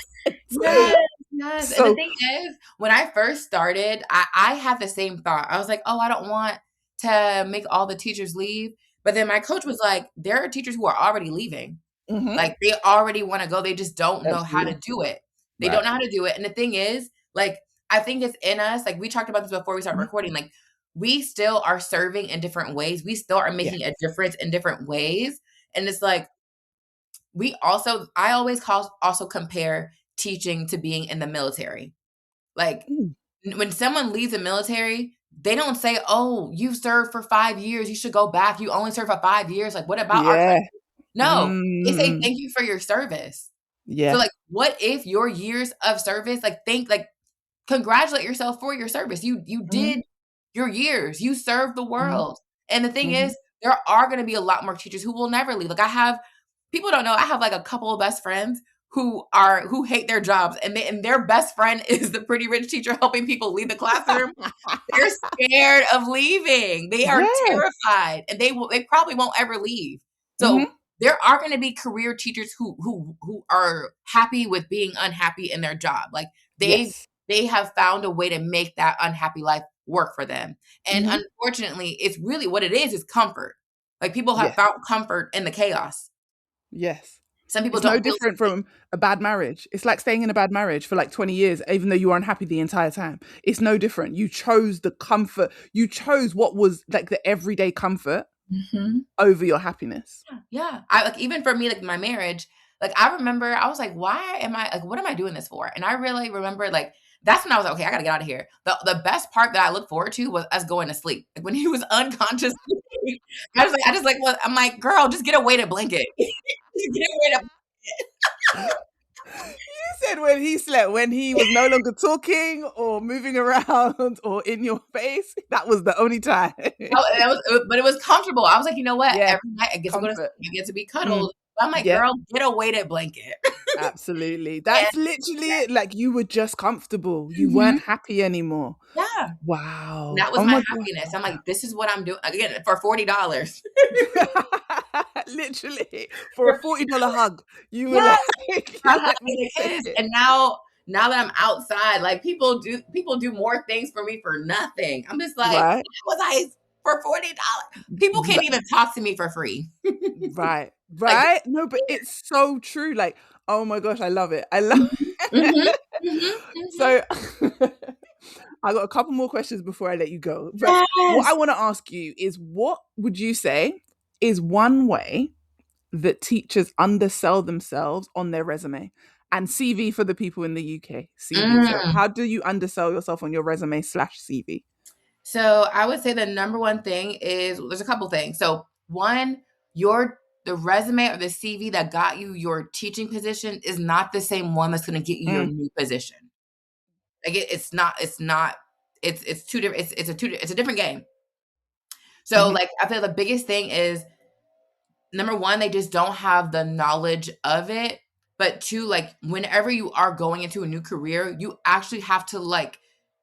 Yes, sense. yes, and the So, thing is, when I first started, I had the same thought. I was like, "Oh, I don't want to make all the teachers leave," but then my coach was like, "There are teachers who are already leaving. mhm, Like, they already wanna go, they just don't know how to absolutely. do it. They Right. don't know how to do it," and the thing is, like, I think it's in us, like, we talked about this before we started Mhm. recording, like, we still are serving in different ways. We still are Yeah. making a difference in different ways, and it's like, I always also compare teaching to being in the military. Like, Mm. when someone leaves the military, they don't say, "Oh, you served for 5 years, you should go back. You only served for 5 years. Like, what about our Yeah. country?" No, they say, Mm. "Thank you for your service." So, Yeah. like, what if your years of service, congratulate yourself for your service. You Mhm. did your years. You served the Mhm. world. And the thing Mhm. is, there are gonna be a lot more teachers who will never leave. Like, I have people don't know, I have, like, a couple of best friends who hate their jobs, and their best friend is the pretty rich teacher helping people leave the classroom. They're scared of leaving. They are Yeah. terrified, and they probably won't ever leave. So, Mhm. there are gonna be career teachers who are happy with being unhappy in their job. Like, they Yes. they have found a way to make that unhappy life work for them. And Mhm. unfortunately, it's really what it is comfort. Like, people have Yes. found comfort in the chaos. Yes. Some people It's no don't feel different safe. from a bad marriage. It's like staying in a bad marriage for like 20 years, even though you were unhappy the entire time. It's no different. You chose the comfort. You chose what was like the everyday comfort Mhm. over your happiness. Yeah. I like even for me, like my marriage, like I remember I was like, why am I like what am I doing this for? And I really remember like that's when I was like, okay, I gotta get out of here. The best part that I looked forward to was us going to sleep. Like when he was unconscious, I just like well, I'm like, girl, just get a weighted blanket. Just get a weighted You said when he slept, when he was no longer talking or moving around or in your face, that was the only time. but it was comfortable. I was like, you know what? Yeah, Every night I get to go to comfort. sleep, I get to be Mm, cuddled. I'm like, yeah, girl, get a weighted blanket. absolutely. And That's literally it. Like you were just comfortable. You mhm, weren't happy anymore. yeah. Wow. That was Oh my my God. happiness. I'm like, this is what I'm doing again for $40. Literally, for a $40 hug, you were Yes, like, yeah, let me it take is. it. And now that I'm outside, like people do more things for me for nothing. I'm just like, Right, why was I for $40? People can't even talk to me for free. right, Like, right. No, but it's so true. Like, oh my gosh, I love it. I love mhm, mhm, mhm, mhm. So I got a couple more questions before I let you go. But what I Yes. want to ask you is what would you say is one way that teachers undersell themselves on their resume? And CV for the people in the UK. CV. So Mm. how do you undersell yourself on your resume slash CV? So I would say the number one thing is there's a couple things. So one, your the resume or the CV that got you your teaching position is not the same one that's going to get you your Mm, new position. Like it's two different it's a different game. So mhm, like I feel the biggest thing is number one, they just don't have the knowledge of it. But two, like whenever you are going into a new career, you actually have to like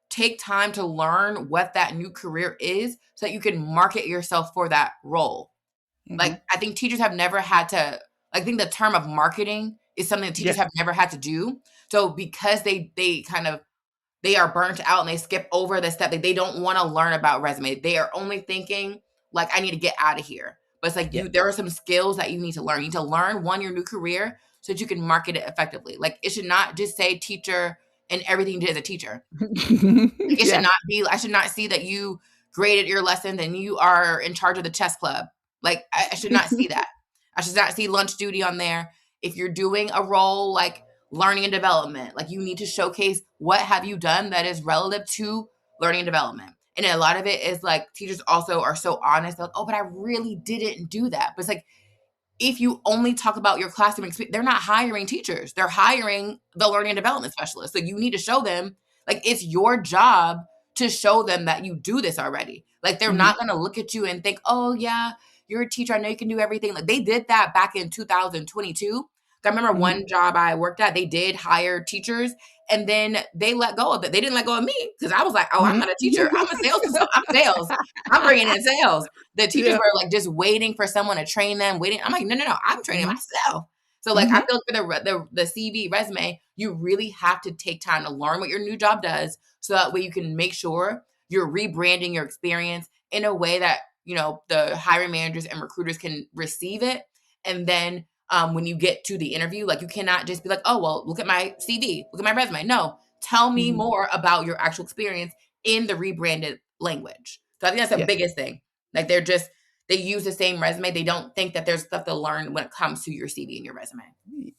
take time to learn what that new career is so that you can market yourself for that role. mhm. Like I think teachers have never had to I think the term of marketing is something that teachers Yes. have never had to do. So because they kind of they are burnt out and they skip over the step. Like they don't want to learn about resume. They are only thinking like I need to get out of here. But it's like Yeah. there are some skills that you need to learn. You need to learn one your new career so that you can market it effectively. Like it should not just say teacher and everything you did as a teacher. Like it should Yeah. not be I should not see that you graded your lessons and you are in charge of the chess club. Like I should not see that. I should not see lunch duty on there. If you're doing a role like learning and development, like you need to showcase what have you done that is relative to learning and development. And a lot of it is like teachers also are so honest, they're like, oh, but I really didn't do that. But it's like if you only talk about your classroom experience, they're not hiring teachers. They're hiring the learning and development specialist. So you need to show them, like, it's your job to show them that you do this already. Like, they're Mhm, not going to look at you and think, oh, yeah, you're a teacher. I know you can do everything. Like, they did that back in 2022. I remember mhm. one job I worked at, they did hire teachers and then they let go of it. They didn't let go of me because I was like, oh, I'm Mhm. not a teacher. I'm a sales consultant. I'm sales. I'm bringing in sales. The teachers Yeah. were like just waiting for someone to train them, waiting. I'm like, no, no, no, I'm training Mhm, myself. So like I mhm, feel like for the CV resume, you really have to take time to learn what your new job does, so that way you can make sure you're rebranding your experience in a way that the hiring managers and recruiters can receive it, and then when you get to the interview, like you cannot just be like, oh well, look at my CV, look at my resume. No, tell me mhm. more about your actual experience in the rebranded language. So I think that's the Yeah. biggest thing. Like they use the same resume. They don't think that there's stuff to learn when it comes to your CV and your resume.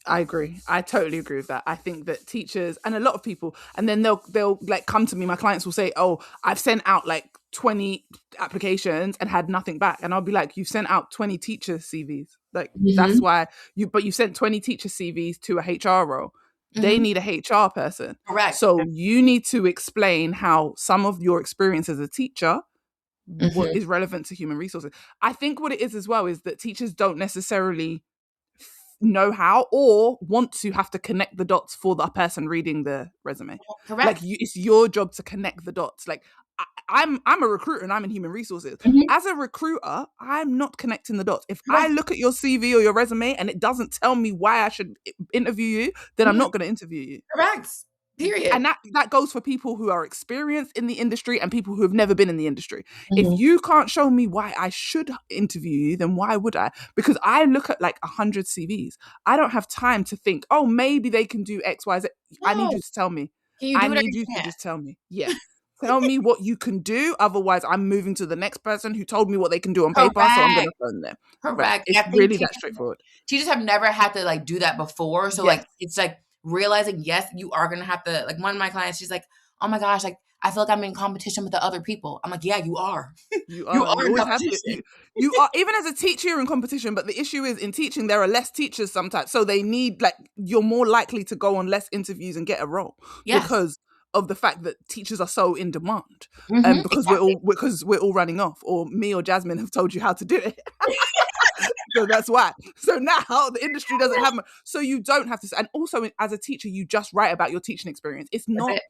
I agree. I totally agree with that. I think that teachers and a lot of people, and then they'll like come to me. My clients will say, "Oh, I've sent out like 20 applications and had nothing back," and I'll be like, "You've sent out 20 teacher CVs. Like that's Mhm. why you sent 20 teacher CVs to a HR role. They Mhm. need a HR person. Correct. So you need to explain how some of your experience as a teacher what Mhm. is relevant to human resources. I think what it is as well is that teachers don't necessarily know how or want to have to connect the dots for the person reading the resume. Like Correct. it's your job to connect the dots. Like I'm a recruiter and I'm in human resources. Mhm. As a recruiter, I'm not connecting the dots. If I Correct. look at your CV or your resume and it doesn't tell me why I should interview you, then I'm Mhm. not going to interview you. Correct. Period. And that goes for people who are experienced in the industry and people who have never been in the industry. If Mhm. you can't show me why I should interview you, then why would I? Because I look at like 100 CVs. I don't have time to think, oh, maybe they can do X, Y, Z. I need No. you to tell me. Can you I do it or need you you to can't? just tell me. Yeah. Tell me what you can do. Otherwise, I'm moving to the next person who told me what they can do on paper. So I'm going Correct. to phone them. Correct. Correct. It's I think really that straightforward. teachers have never had to, like, do that before, so, Yes. like, it's, like, realizing, yes, you are gonna have to like, one of my clients, she's like, "Oh my gosh, like, I feel like I'm in competition with the other people." I'm like, "Yeah, you are. You You are. are You in always have to. competition." You are, even as a teacher, you're in competition. But the issue is in teaching, there are less teachers sometimes, so they need like you're more likely to go on less interviews and get a role Yes. because of the fact that teachers are so in demand. Mhm. Exactly. Because we're all running off, or me or Jazmyne have told you how to do it. So that's why. So now the industry doesn't have. So you don't have to. And also, as a teacher, you just write about your teaching experience. It's That's not it.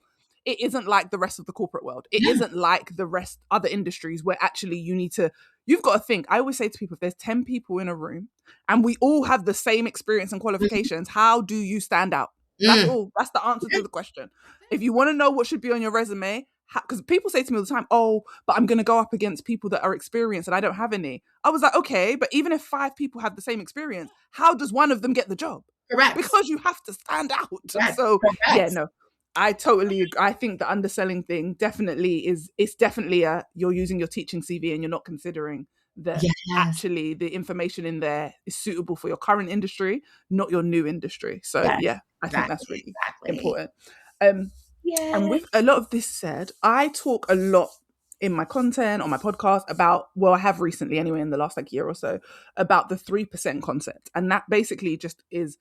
it isn't like the rest of the corporate world. It No. isn't like the rest other industries where actually you've got to think. I always say to people, if there's 10 people in a room and we all have the same experience and Mhm. qualifications, how do you stand out? That's Mm. all. That's the answer to Mhm. the question. If you want to know what should be on your resume, because people say to me all the time, oh, but I'm going to go up against people that are experienced and I don't have any. I was like, okay, but even if 5 people have the same experience, how does one of them get the job? Correct. Because you have to stand out. Correct. So yeah, Correct. no, I think the underselling thing definitely is it's definitely a you're using your teaching CV and you're not considering that Yes. actually the information in there is suitable for your current industry, not your new industry. So Yes. yeah, I think that's Exactly. really Exactly. important. Um, and Yes. with a lot of this said, I talk a lot in my content on my podcast about, well, I have recently anyway in the last like year or so, about the 3% concept. And that basically just is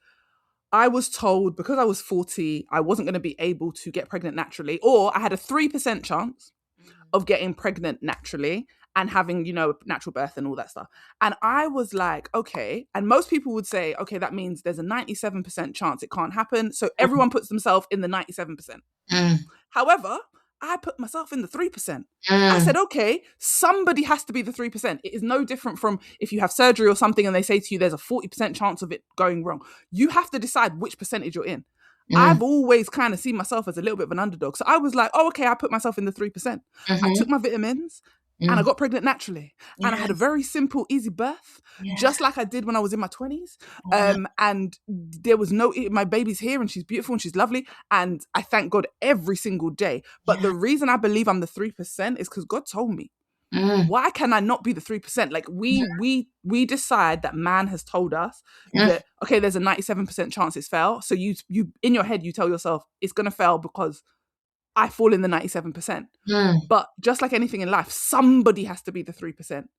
I was told because I was 40, I wasn't going to be able to get pregnant naturally, or I had a 3% chance Mhm. of getting pregnant naturally and having, natural birth and all that stuff. And I was like, okay. And most people would say, okay, that means there's a 97% chance it can't happen. So Mhm. everyone puts themselves in the 97%. Mm. However, I put myself in the 3%. I Mm. said, okay, somebody has to be the 3%. It is no different from if you have surgery or something and they say to you there's a 40% chance of it going wrong. You have to decide which percentage you're in. Mm. I've always kind of seen myself as a little bit of an underdog. So I was like, oh, okay, I put myself in the 3%. I took Mhm. my vitamins and I Mm. got pregnant naturally. And I had a Yes. very simple, easy birth, Yeah. just like I did when I was in my 20s. Yeah. And there was my baby's here and she's beautiful and she's lovely. And I thank God every single day. But Yeah. the reason I believe I'm the 3% is because God told me. Mm. Why can I not be the 3%? Like we decide that man has told us Mm. that okay, there's a 97% chance it's fail. So you in your head you tell yourself it's gonna fail because I fall in the 97%. Mm. But just like anything in life, somebody has to be the 3%.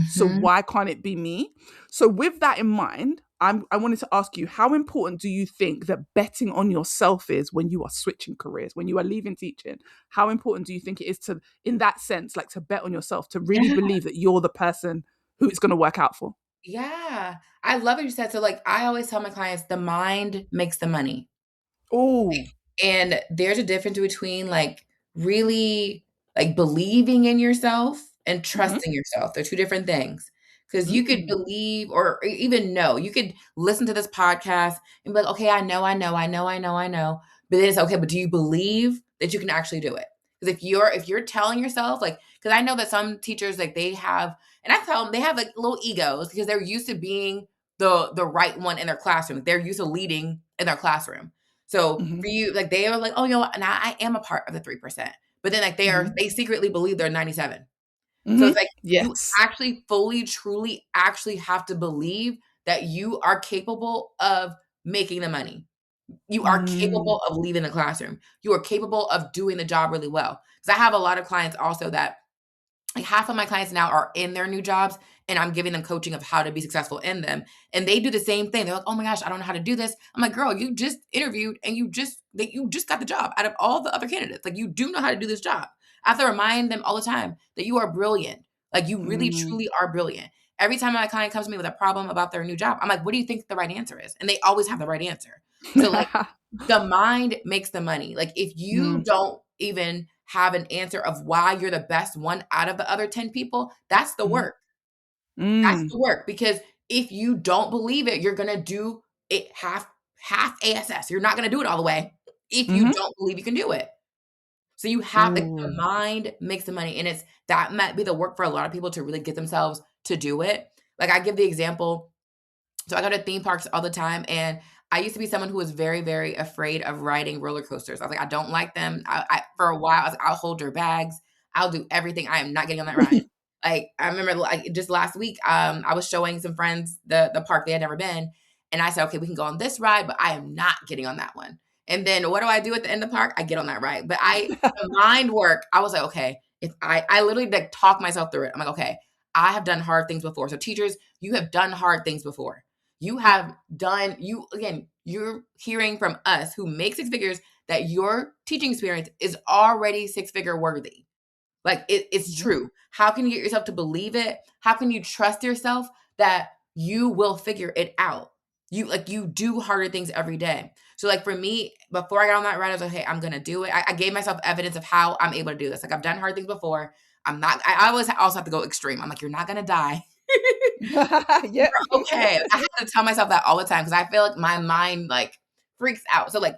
So Mhm. why can't it be me? So with that in mind, I wanted to ask you, how important do you think that betting on yourself is when you are switching careers, when you are leaving teaching? How important do you think it is to, in that sense, like to bet on yourself, to really Yeah. believe that you're the person who it's going to work out for? Yeah. I love what you said. So, like, I always tell my clients, the mind makes the money. Oh, And there's a difference between, like, really, like, believing in yourself and mm-hmm. trusting yourself. They're 2 different things. Because you could Mm, believe or even know. You could listen to this podcast and be like, "Okay, I know, I know, I know, I know, I know." But then it's, "Okay, but do you believe that you can actually do it?" Because if you're telling yourself, like, because I know that some teachers, like, they have and I tell them they have, like, little egos because they're used to being the right one in their classroom. They're used to leading in their classroom. So mm-hmm. for you, like they are like, oh, and I am a part of the 3%. But then like Mm-hmm. they secretly believe they're 97. So Mm-hmm. it's like you Yes. actually fully, truly, actually have to believe that you are capable of making the money. You are Mm, capable of leaving the classroom. You are capable of doing the job really well. Because I have a lot of clients also that like half of my clients now are in their new jobs and I'm giving them coaching of how to be successful in them. And they do the same thing. They're like, "Oh my gosh, I don't know how to do this." I'm like, "Girl, you just interviewed and you just got the job out of all the other candidates. Like you do know how to do this job." I have to remind them all the time that you are brilliant. Like you really mm. truly are brilliant. Every time my client comes to me with a problem about their new job, I'm like, "What do you think the right answer is?" And they always have the right answer. So like the mind makes the money. Like if you Mm, don't even have an answer of why you're the best one out of the other 10 people, that's the mhm, work. That's mm. the work because if you don't believe it, you're going to do it half ASS. You're not going to do it all the way. if you Mhm. don't believe you can do it. So you have like the Ooh. mind makes the money, and it's that might be the work for a lot of people to really get themselves to do it. Like I give the example, so I go to theme parks all the time, and I used to be someone who was very, very afraid of riding roller coasters. I was like, I don't like them. For a while, I was like, I'll hold your bags. I'll do everything. I am not getting on that ride. Like I remember, like just last week, I was showing some friends the park they had never been, and I said, okay, we can go on this ride, but I am not getting on that one. And then what do I do at the end of the park? I get on that ride. But the mind work, I was like, okay, if I literally like talk myself through it. I'm like, okay, I have done hard things before. So teachers, you have done hard things before. You have done, you again, you're hearing from us who make six figures that your teaching experience is already six-figure worthy. Like it's Mhm. true. How can you get yourself to believe it? How can you trust yourself that you will figure it out? You do harder things every day. So like for me, before I got on that ride, I was like, hey, I'm gonna do it. I gave myself evidence of how I'm able to do this. Like I've done hard things before. I'm not. I always also have to go extreme. I'm like, you're not gonna die. Yep. You're okay. I have to tell myself that all the time because I feel like my mind like freaks out. So like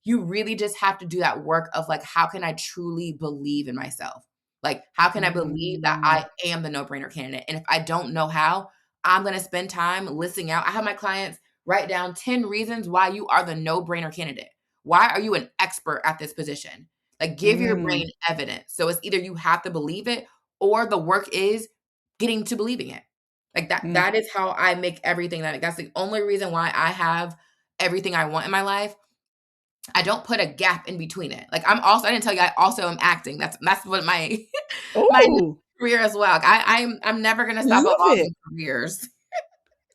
you really just have to do that work of like, how can I truly believe in myself? Like, how can I believe that Mm. I am the no-brainer candidate? And if I don't know how, I'm going to spend time listening out. I have my clients write down 10 reasons why you are the no-brainer candidate. Why are you an expert at this position? Like, give your Mm. brain evidence. So it's either you have to believe it or the work is getting to believing it. Like Mm. that is how I make everything that that's the only reason why I have everything I want in my life. I don't put a gap in between it. Like I didn't tell you I also am acting. That's what my my Oh, career as well. Like, I'm never gonna I stop love it. evolving careers.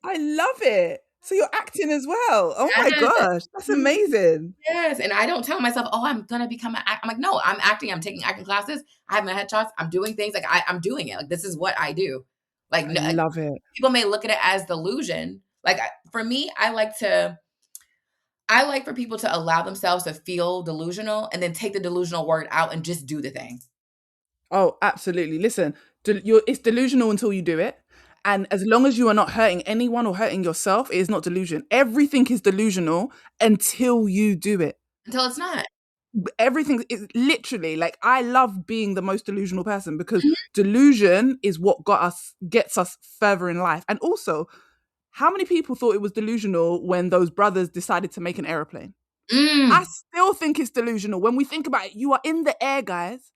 I love it. So you're acting as well. Oh my Yes. gosh, that's Mhm. amazing. Yes, and I don't tell myself, "Oh, I'm gonna become an act." I'm like, "No, I'm acting. I'm taking acting classes. I have my headshots. I'm doing things like I'm doing it. Like this is what I do." Like, I no, like, love it. people may look at it as delusion. Like for me, I like for people to allow themselves to feel delusional and then take the delusional word out and just do the thing. Oh, absolutely. Listen, it's delusional until you do it. And as long as you are not hurting anyone or hurting yourself, it is not delusion. Everything is delusional until you do it. Until it's not. Everything is literally like I love being the most delusional person because Mhm. delusion is what gets us further in life. And also, how many people thought it was delusional when those brothers decided to make an aeroplane? I Mm. still think it's delusional. When we think about it, you are in the air, guys.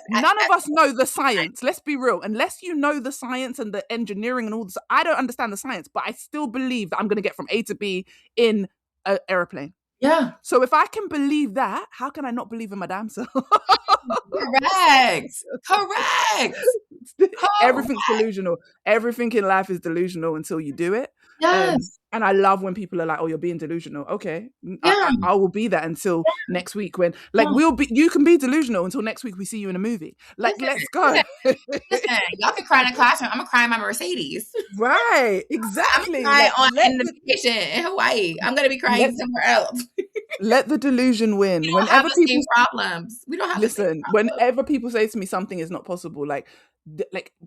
None of That's us know the science. Let's be real. Unless you know the science and the engineering and all this, I don't understand the science, but I still believe that I'm going to get from A to B in an aeroplane. yeah. So if I can believe that, how can I not believe in my damn self? Correct. Correct. Everything's Correct. delusional. Everything in life is delusional until you do it. Yes. And I love when people are like, "Oh, you're being delusional." Okay, Yeah. I will be that until next week when, like, Oh, we'll be. You can be delusional until next week we see you in a movie. Like, listen, let's listen, go. listen. Y'all can cry in the classroom. I'm gonna cry in my Mercedes. Right? I'm gonna Exactly. cry Like, on in the vacation in Hawaii. I'm gonna be let crying somewhere else. let the delusion We win. don't have Whenever the people same problems. We don't have the same listen, problems. whenever people say to me something is not possible, like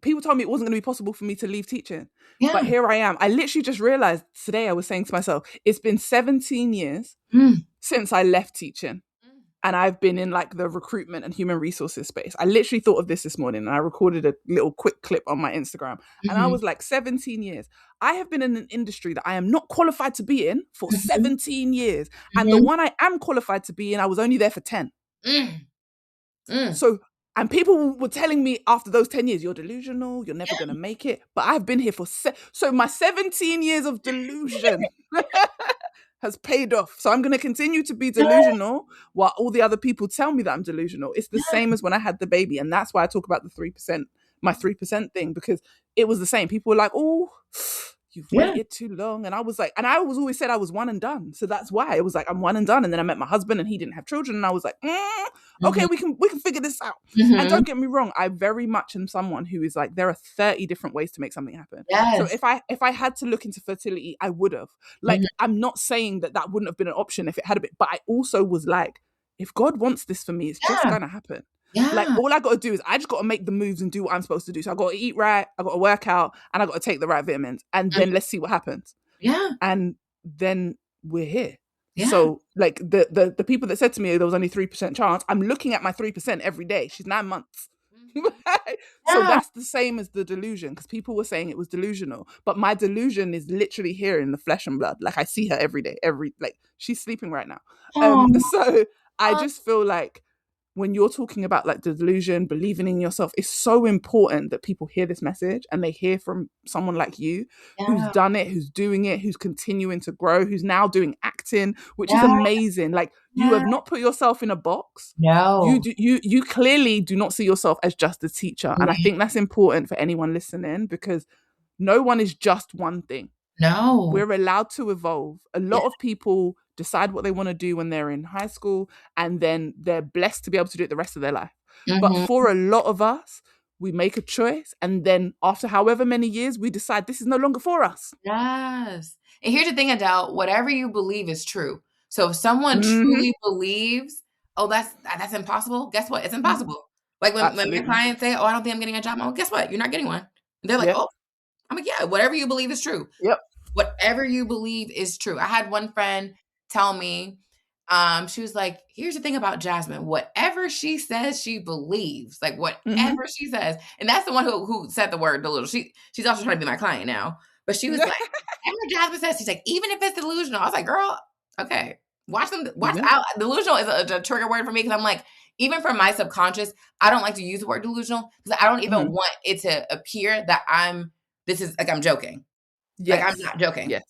people told me it wasn't going to be possible for me to leave teaching, but Yeah. here I am. I literally just realized today. I was saying to myself, it's been 17 years Mm. since I left teaching. Mm. And I've been in like the recruitment and human resources space. I literally thought of this morning and I recorded a little quick clip on my Instagram. And I Mhm. was like, 17 years. I have been in an industry that I am not qualified to be in for Mhm. 17 years. And the Mhm. one I am qualified to be in, I was only there for 10. Mm. Mm. So, and people were telling me after those 10 years, you're delusional, you're never going to make it. But I've been here for, so my 17 years of delusion has paid off. So I'm going to continue to be Yeah. delusional while all the other people tell me that I'm delusional. It's the Yeah. same as when I had the baby. And that's why I talk about the 3%, my 3% thing, because it was the same. People were like, oh, you've Yeah. waited too long. And I was like, and I was always said I was one and done. So that's why it was like, I'm one and done. And then I met my husband and he didn't have children. And I was like, okay, Mhm. we can figure this out. And Mhm. don't get me wrong, I very much am someone who is like, there are 30 different ways to make something happen. So Yes. if I had to look into fertility, I would have. Mhm. Like, I'm not saying that that wouldn't have been an option if it had a bit, but I also was like, if God wants this for me, it's just Yeah. gonna happen. Like, Yeah. all I gotta do is I just gotta make the moves and do what I'm supposed to do. So I gotta eat right, I gotta work out, and I gotta take the right vitamins, and Mhm. then let's see what happens. Yeah. And then we're here. Yeah. So like the people that said to me there was only 3% chance, I'm looking at my 3% every day. She's 9 months. Mhm. So Yeah. that's the same as the delusion, because people were saying it was delusional, but my delusion is literally here in the flesh and blood. Like I see her every day, every like she's sleeping right now. Oh, So I just feel like when you're talking about like the delusion, believing in yourself, it's so important that people hear this message and they hear from someone like you who's yeah. done it, who's doing it, who's continuing to grow, who's now doing acting, which is Yeah. amazing. Like you Yeah. have not put yourself in a box. You No. do, you clearly do not see yourself as just a teacher, and I think that's important for anyone listening, because no one is just one thing. No. We're allowed to evolve. A Yeah. lot of people decide what they want to do when they're in high school, and then they're blessed to be able to do it the rest of their life. But Mhm. for a lot of us, we make a choice, and then after however many years, we decide this is no longer for us. Yes. And here's the thing, Adele, whatever you believe is true. So if someone Hmm. truly believes, oh, that's impossible, guess what? It's Hmm. impossible. Like when my Absolutely. clients say, oh, I don't think I'm getting a job, oh, guess what? You're not getting one. And they're like, Yep. oh, I'm like, yeah, whatever you believe is true. Yep. Whatever you believe is true. I had one friend tell me, she was like, here's the thing about Jazmyne. Whatever she says, she believes. Like Hmm. whatever she says. And that's the one who said the word delusional. She's also trying to be my client now. But she was like, whatever Jazmyne says, she's like, even if it's delusional. I was like, girl, okay. Watch Yeah. out. Delusional is a trigger word for me, because I'm like, even for my subconscious, I don't like to use the word delusional because I don't even Hmm. want it to appear that this is like I'm joking. Like, I'm Yes. not joking. Yes.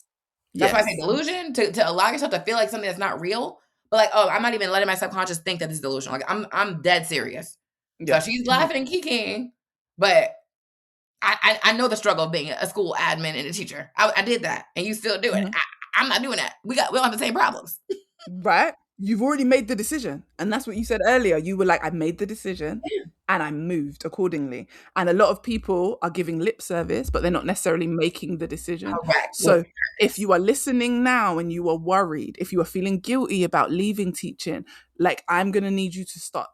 That's why I say Yes. delusion, to allow yourself to feel like something that's not real. But like, oh, I'm not even letting my subconscious think that this is delusional. Like I'm dead serious. So Yeah. she's Hmm. laughing and kikiing, but I know the struggle of being a school admin and a teacher. I did that, and you still do it. Hmm. I'm not doing that. We don't have the same problems. Right? You've already made the decision. And that's what you said earlier. You were like, I made the decision and I moved accordingly. And a lot of people are giving lip service, but they're not necessarily making the decision. Correct. With So if you are listening now and you are worried, if you are feeling guilty about leaving teaching, like I'm going to need you to start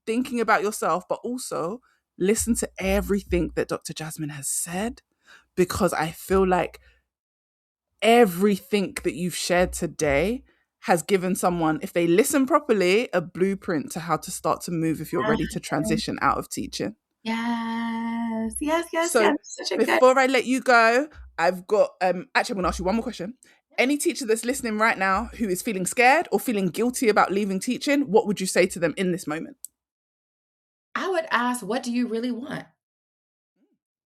thinking about yourself, but also listen to everything that Dr. Jazmyne has said, because I feel like everything that you've shared today has given someone, if they listen properly, a blueprint to how to start to move if you're ready to transition out of teaching. yes, yes, yes, So yes. Such a good. before I let you go, I've got actually I'm gonna ask you one more question. Any teacher that's listening right now who is feeling scared or feeling guilty about leaving teaching, what would you say to them in this moment? I would ask, what do you really want?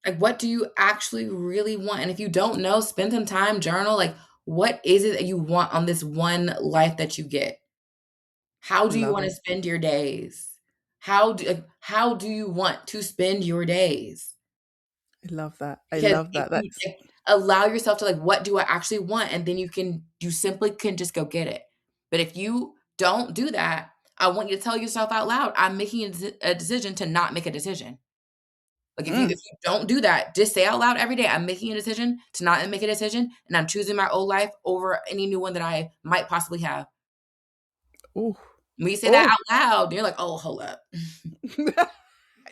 Like, what do you actually really want? And if you don't know, spend some time, journal. Like, what is it that you want on this one life that you get? How do you Love want to it. spend your days? How do you want to spend your days? I love that. I Because love if that. you That's like, allow yourself to like, what do I actually want? And then you simply can just go get it. But if you don't do that, I want you to tell yourself out loud, I'm making a decision to not make a decision. Like mm. if you don't do that, just say out loud every day, I'm making a decision to not make a decision, and I'm choosing my old life over any new one that I might possibly have. Oh. When you say that Oh. out loud, you're like, oh, hold up.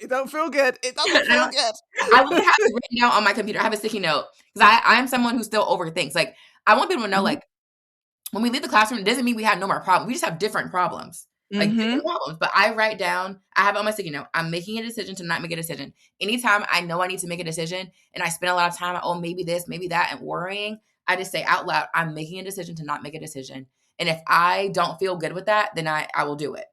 It don't feel good. It doesn't I feel don't good. I literally have it written down on my computer. I have a sticky note because I'm someone who still overthinks. Like I want people to know, Hmm. like when we leave the classroom, it doesn't mean we have no more problems. We just have different problems, like different Hmm. problems. But I write down, I have it on my sticky note. I'm making a decision to not make a decision. Anytime I know I need to make a decision and I spend a lot of time, oh, maybe this, maybe that, and worrying, I just say out loud, I'm making a decision to not make a decision. And if I don't feel good with that, then I will do it.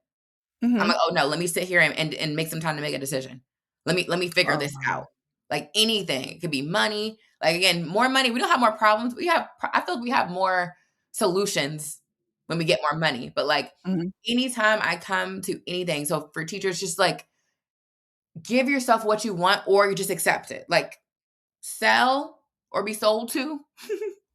I'm Hmm. like, "Oh, no, let me sit here and make some time to make a decision. Let me figure Oh this wow. out." Like anything. It could be money. Like again, more money. We don't have more problems. I feel like we have more solutions when we get more money. But like Mhm. anytime I come to anything, so for teachers, just like give yourself what you want or you just accept it. Like sell or be sold to.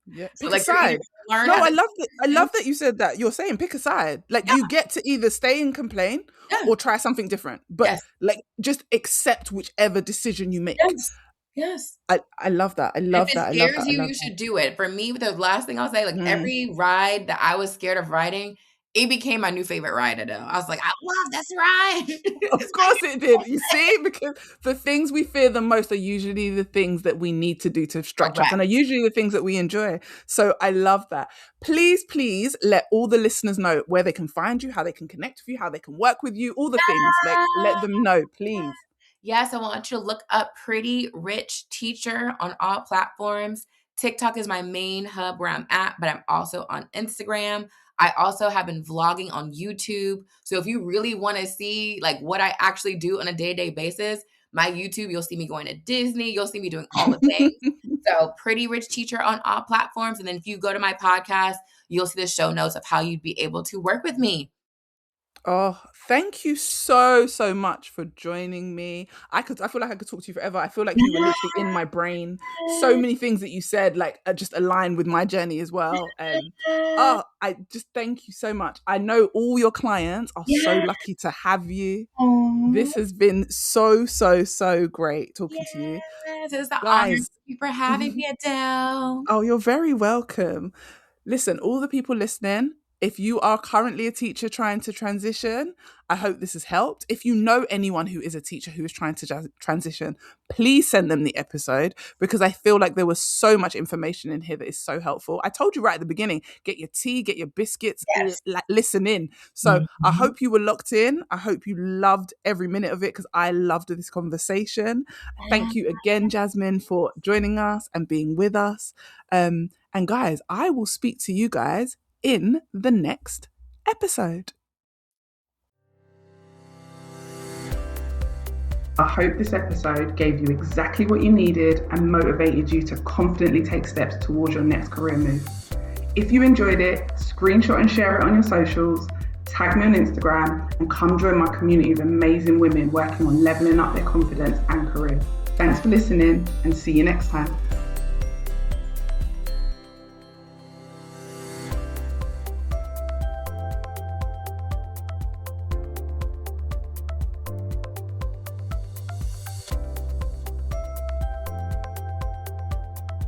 Yeah. So Pick a like you're either side. gonna learn No, how I to love that. I do. love that you said that. You're saying pick a side. Like Yeah, you get to either stay and complain yeah, or try something different. But yes, like just accept whichever decision you make. yes, yes. I love that. I If love it that. I love scares that. I you, love you that. should do it. For me, the last thing I'll say, like Mm. every ride that I was scared of riding, it became my new favorite ride, though. I was like, I love this ride. Of course it did. You see, because the things we fear the most are usually the things that we need to do to stretch us Correct. and are usually the things that we enjoy. So I love that. Please let all the listeners know where they can find you, how they can connect with you, how they can work with you, all the things. Like, let them know, please. Yes, I want you to look up Pretty Rich Teacher on all platforms. TikTok is my main hub where I'm at, but I'm also on Instagram. I also have been vlogging on YouTube. So if you really want to see like what I actually do on a day-to-day basis, my YouTube, you'll see me going to Disney, you'll see me doing all the things. So Pretty Rich Teacher on all platforms. And then if you go to my podcast, you'll see the show notes of how you'd be able to work with me. Oh, thank you so much for joining me. I feel like I could talk to you forever. I feel like you were literally in my brain. So many things that you said like just align with my journey as well. And I just thank you so much. I know all your clients are so lucky to have you. Aww. This has been so great talking to you. Yes, it's an honor. Thank Guys. you for having me, Adele. Oh, you're very welcome. Listen, all the people listening, if you are currently a teacher trying to transition, I hope this has helped. If you know anyone who is a teacher who is trying to transition, please send them the episode because I feel like there was so much information in here that is so helpful. I told you right at the beginning, get your tea, get your biscuits, Yes. listen in. So I hope you were locked in. I hope you loved every minute of it because I loved this conversation. Thank you again, Jazmyne, for joining us and being with us. And guys, I will speak to you guys in the next episode. I hope this episode gave you exactly what you needed and motivated you to confidently take steps towards your next career move. If you enjoyed it, screenshot and share it on your socials, tag me on Instagram, and come join my community of amazing women working on leveling up their confidence and career. Thanks for listening and see you next time.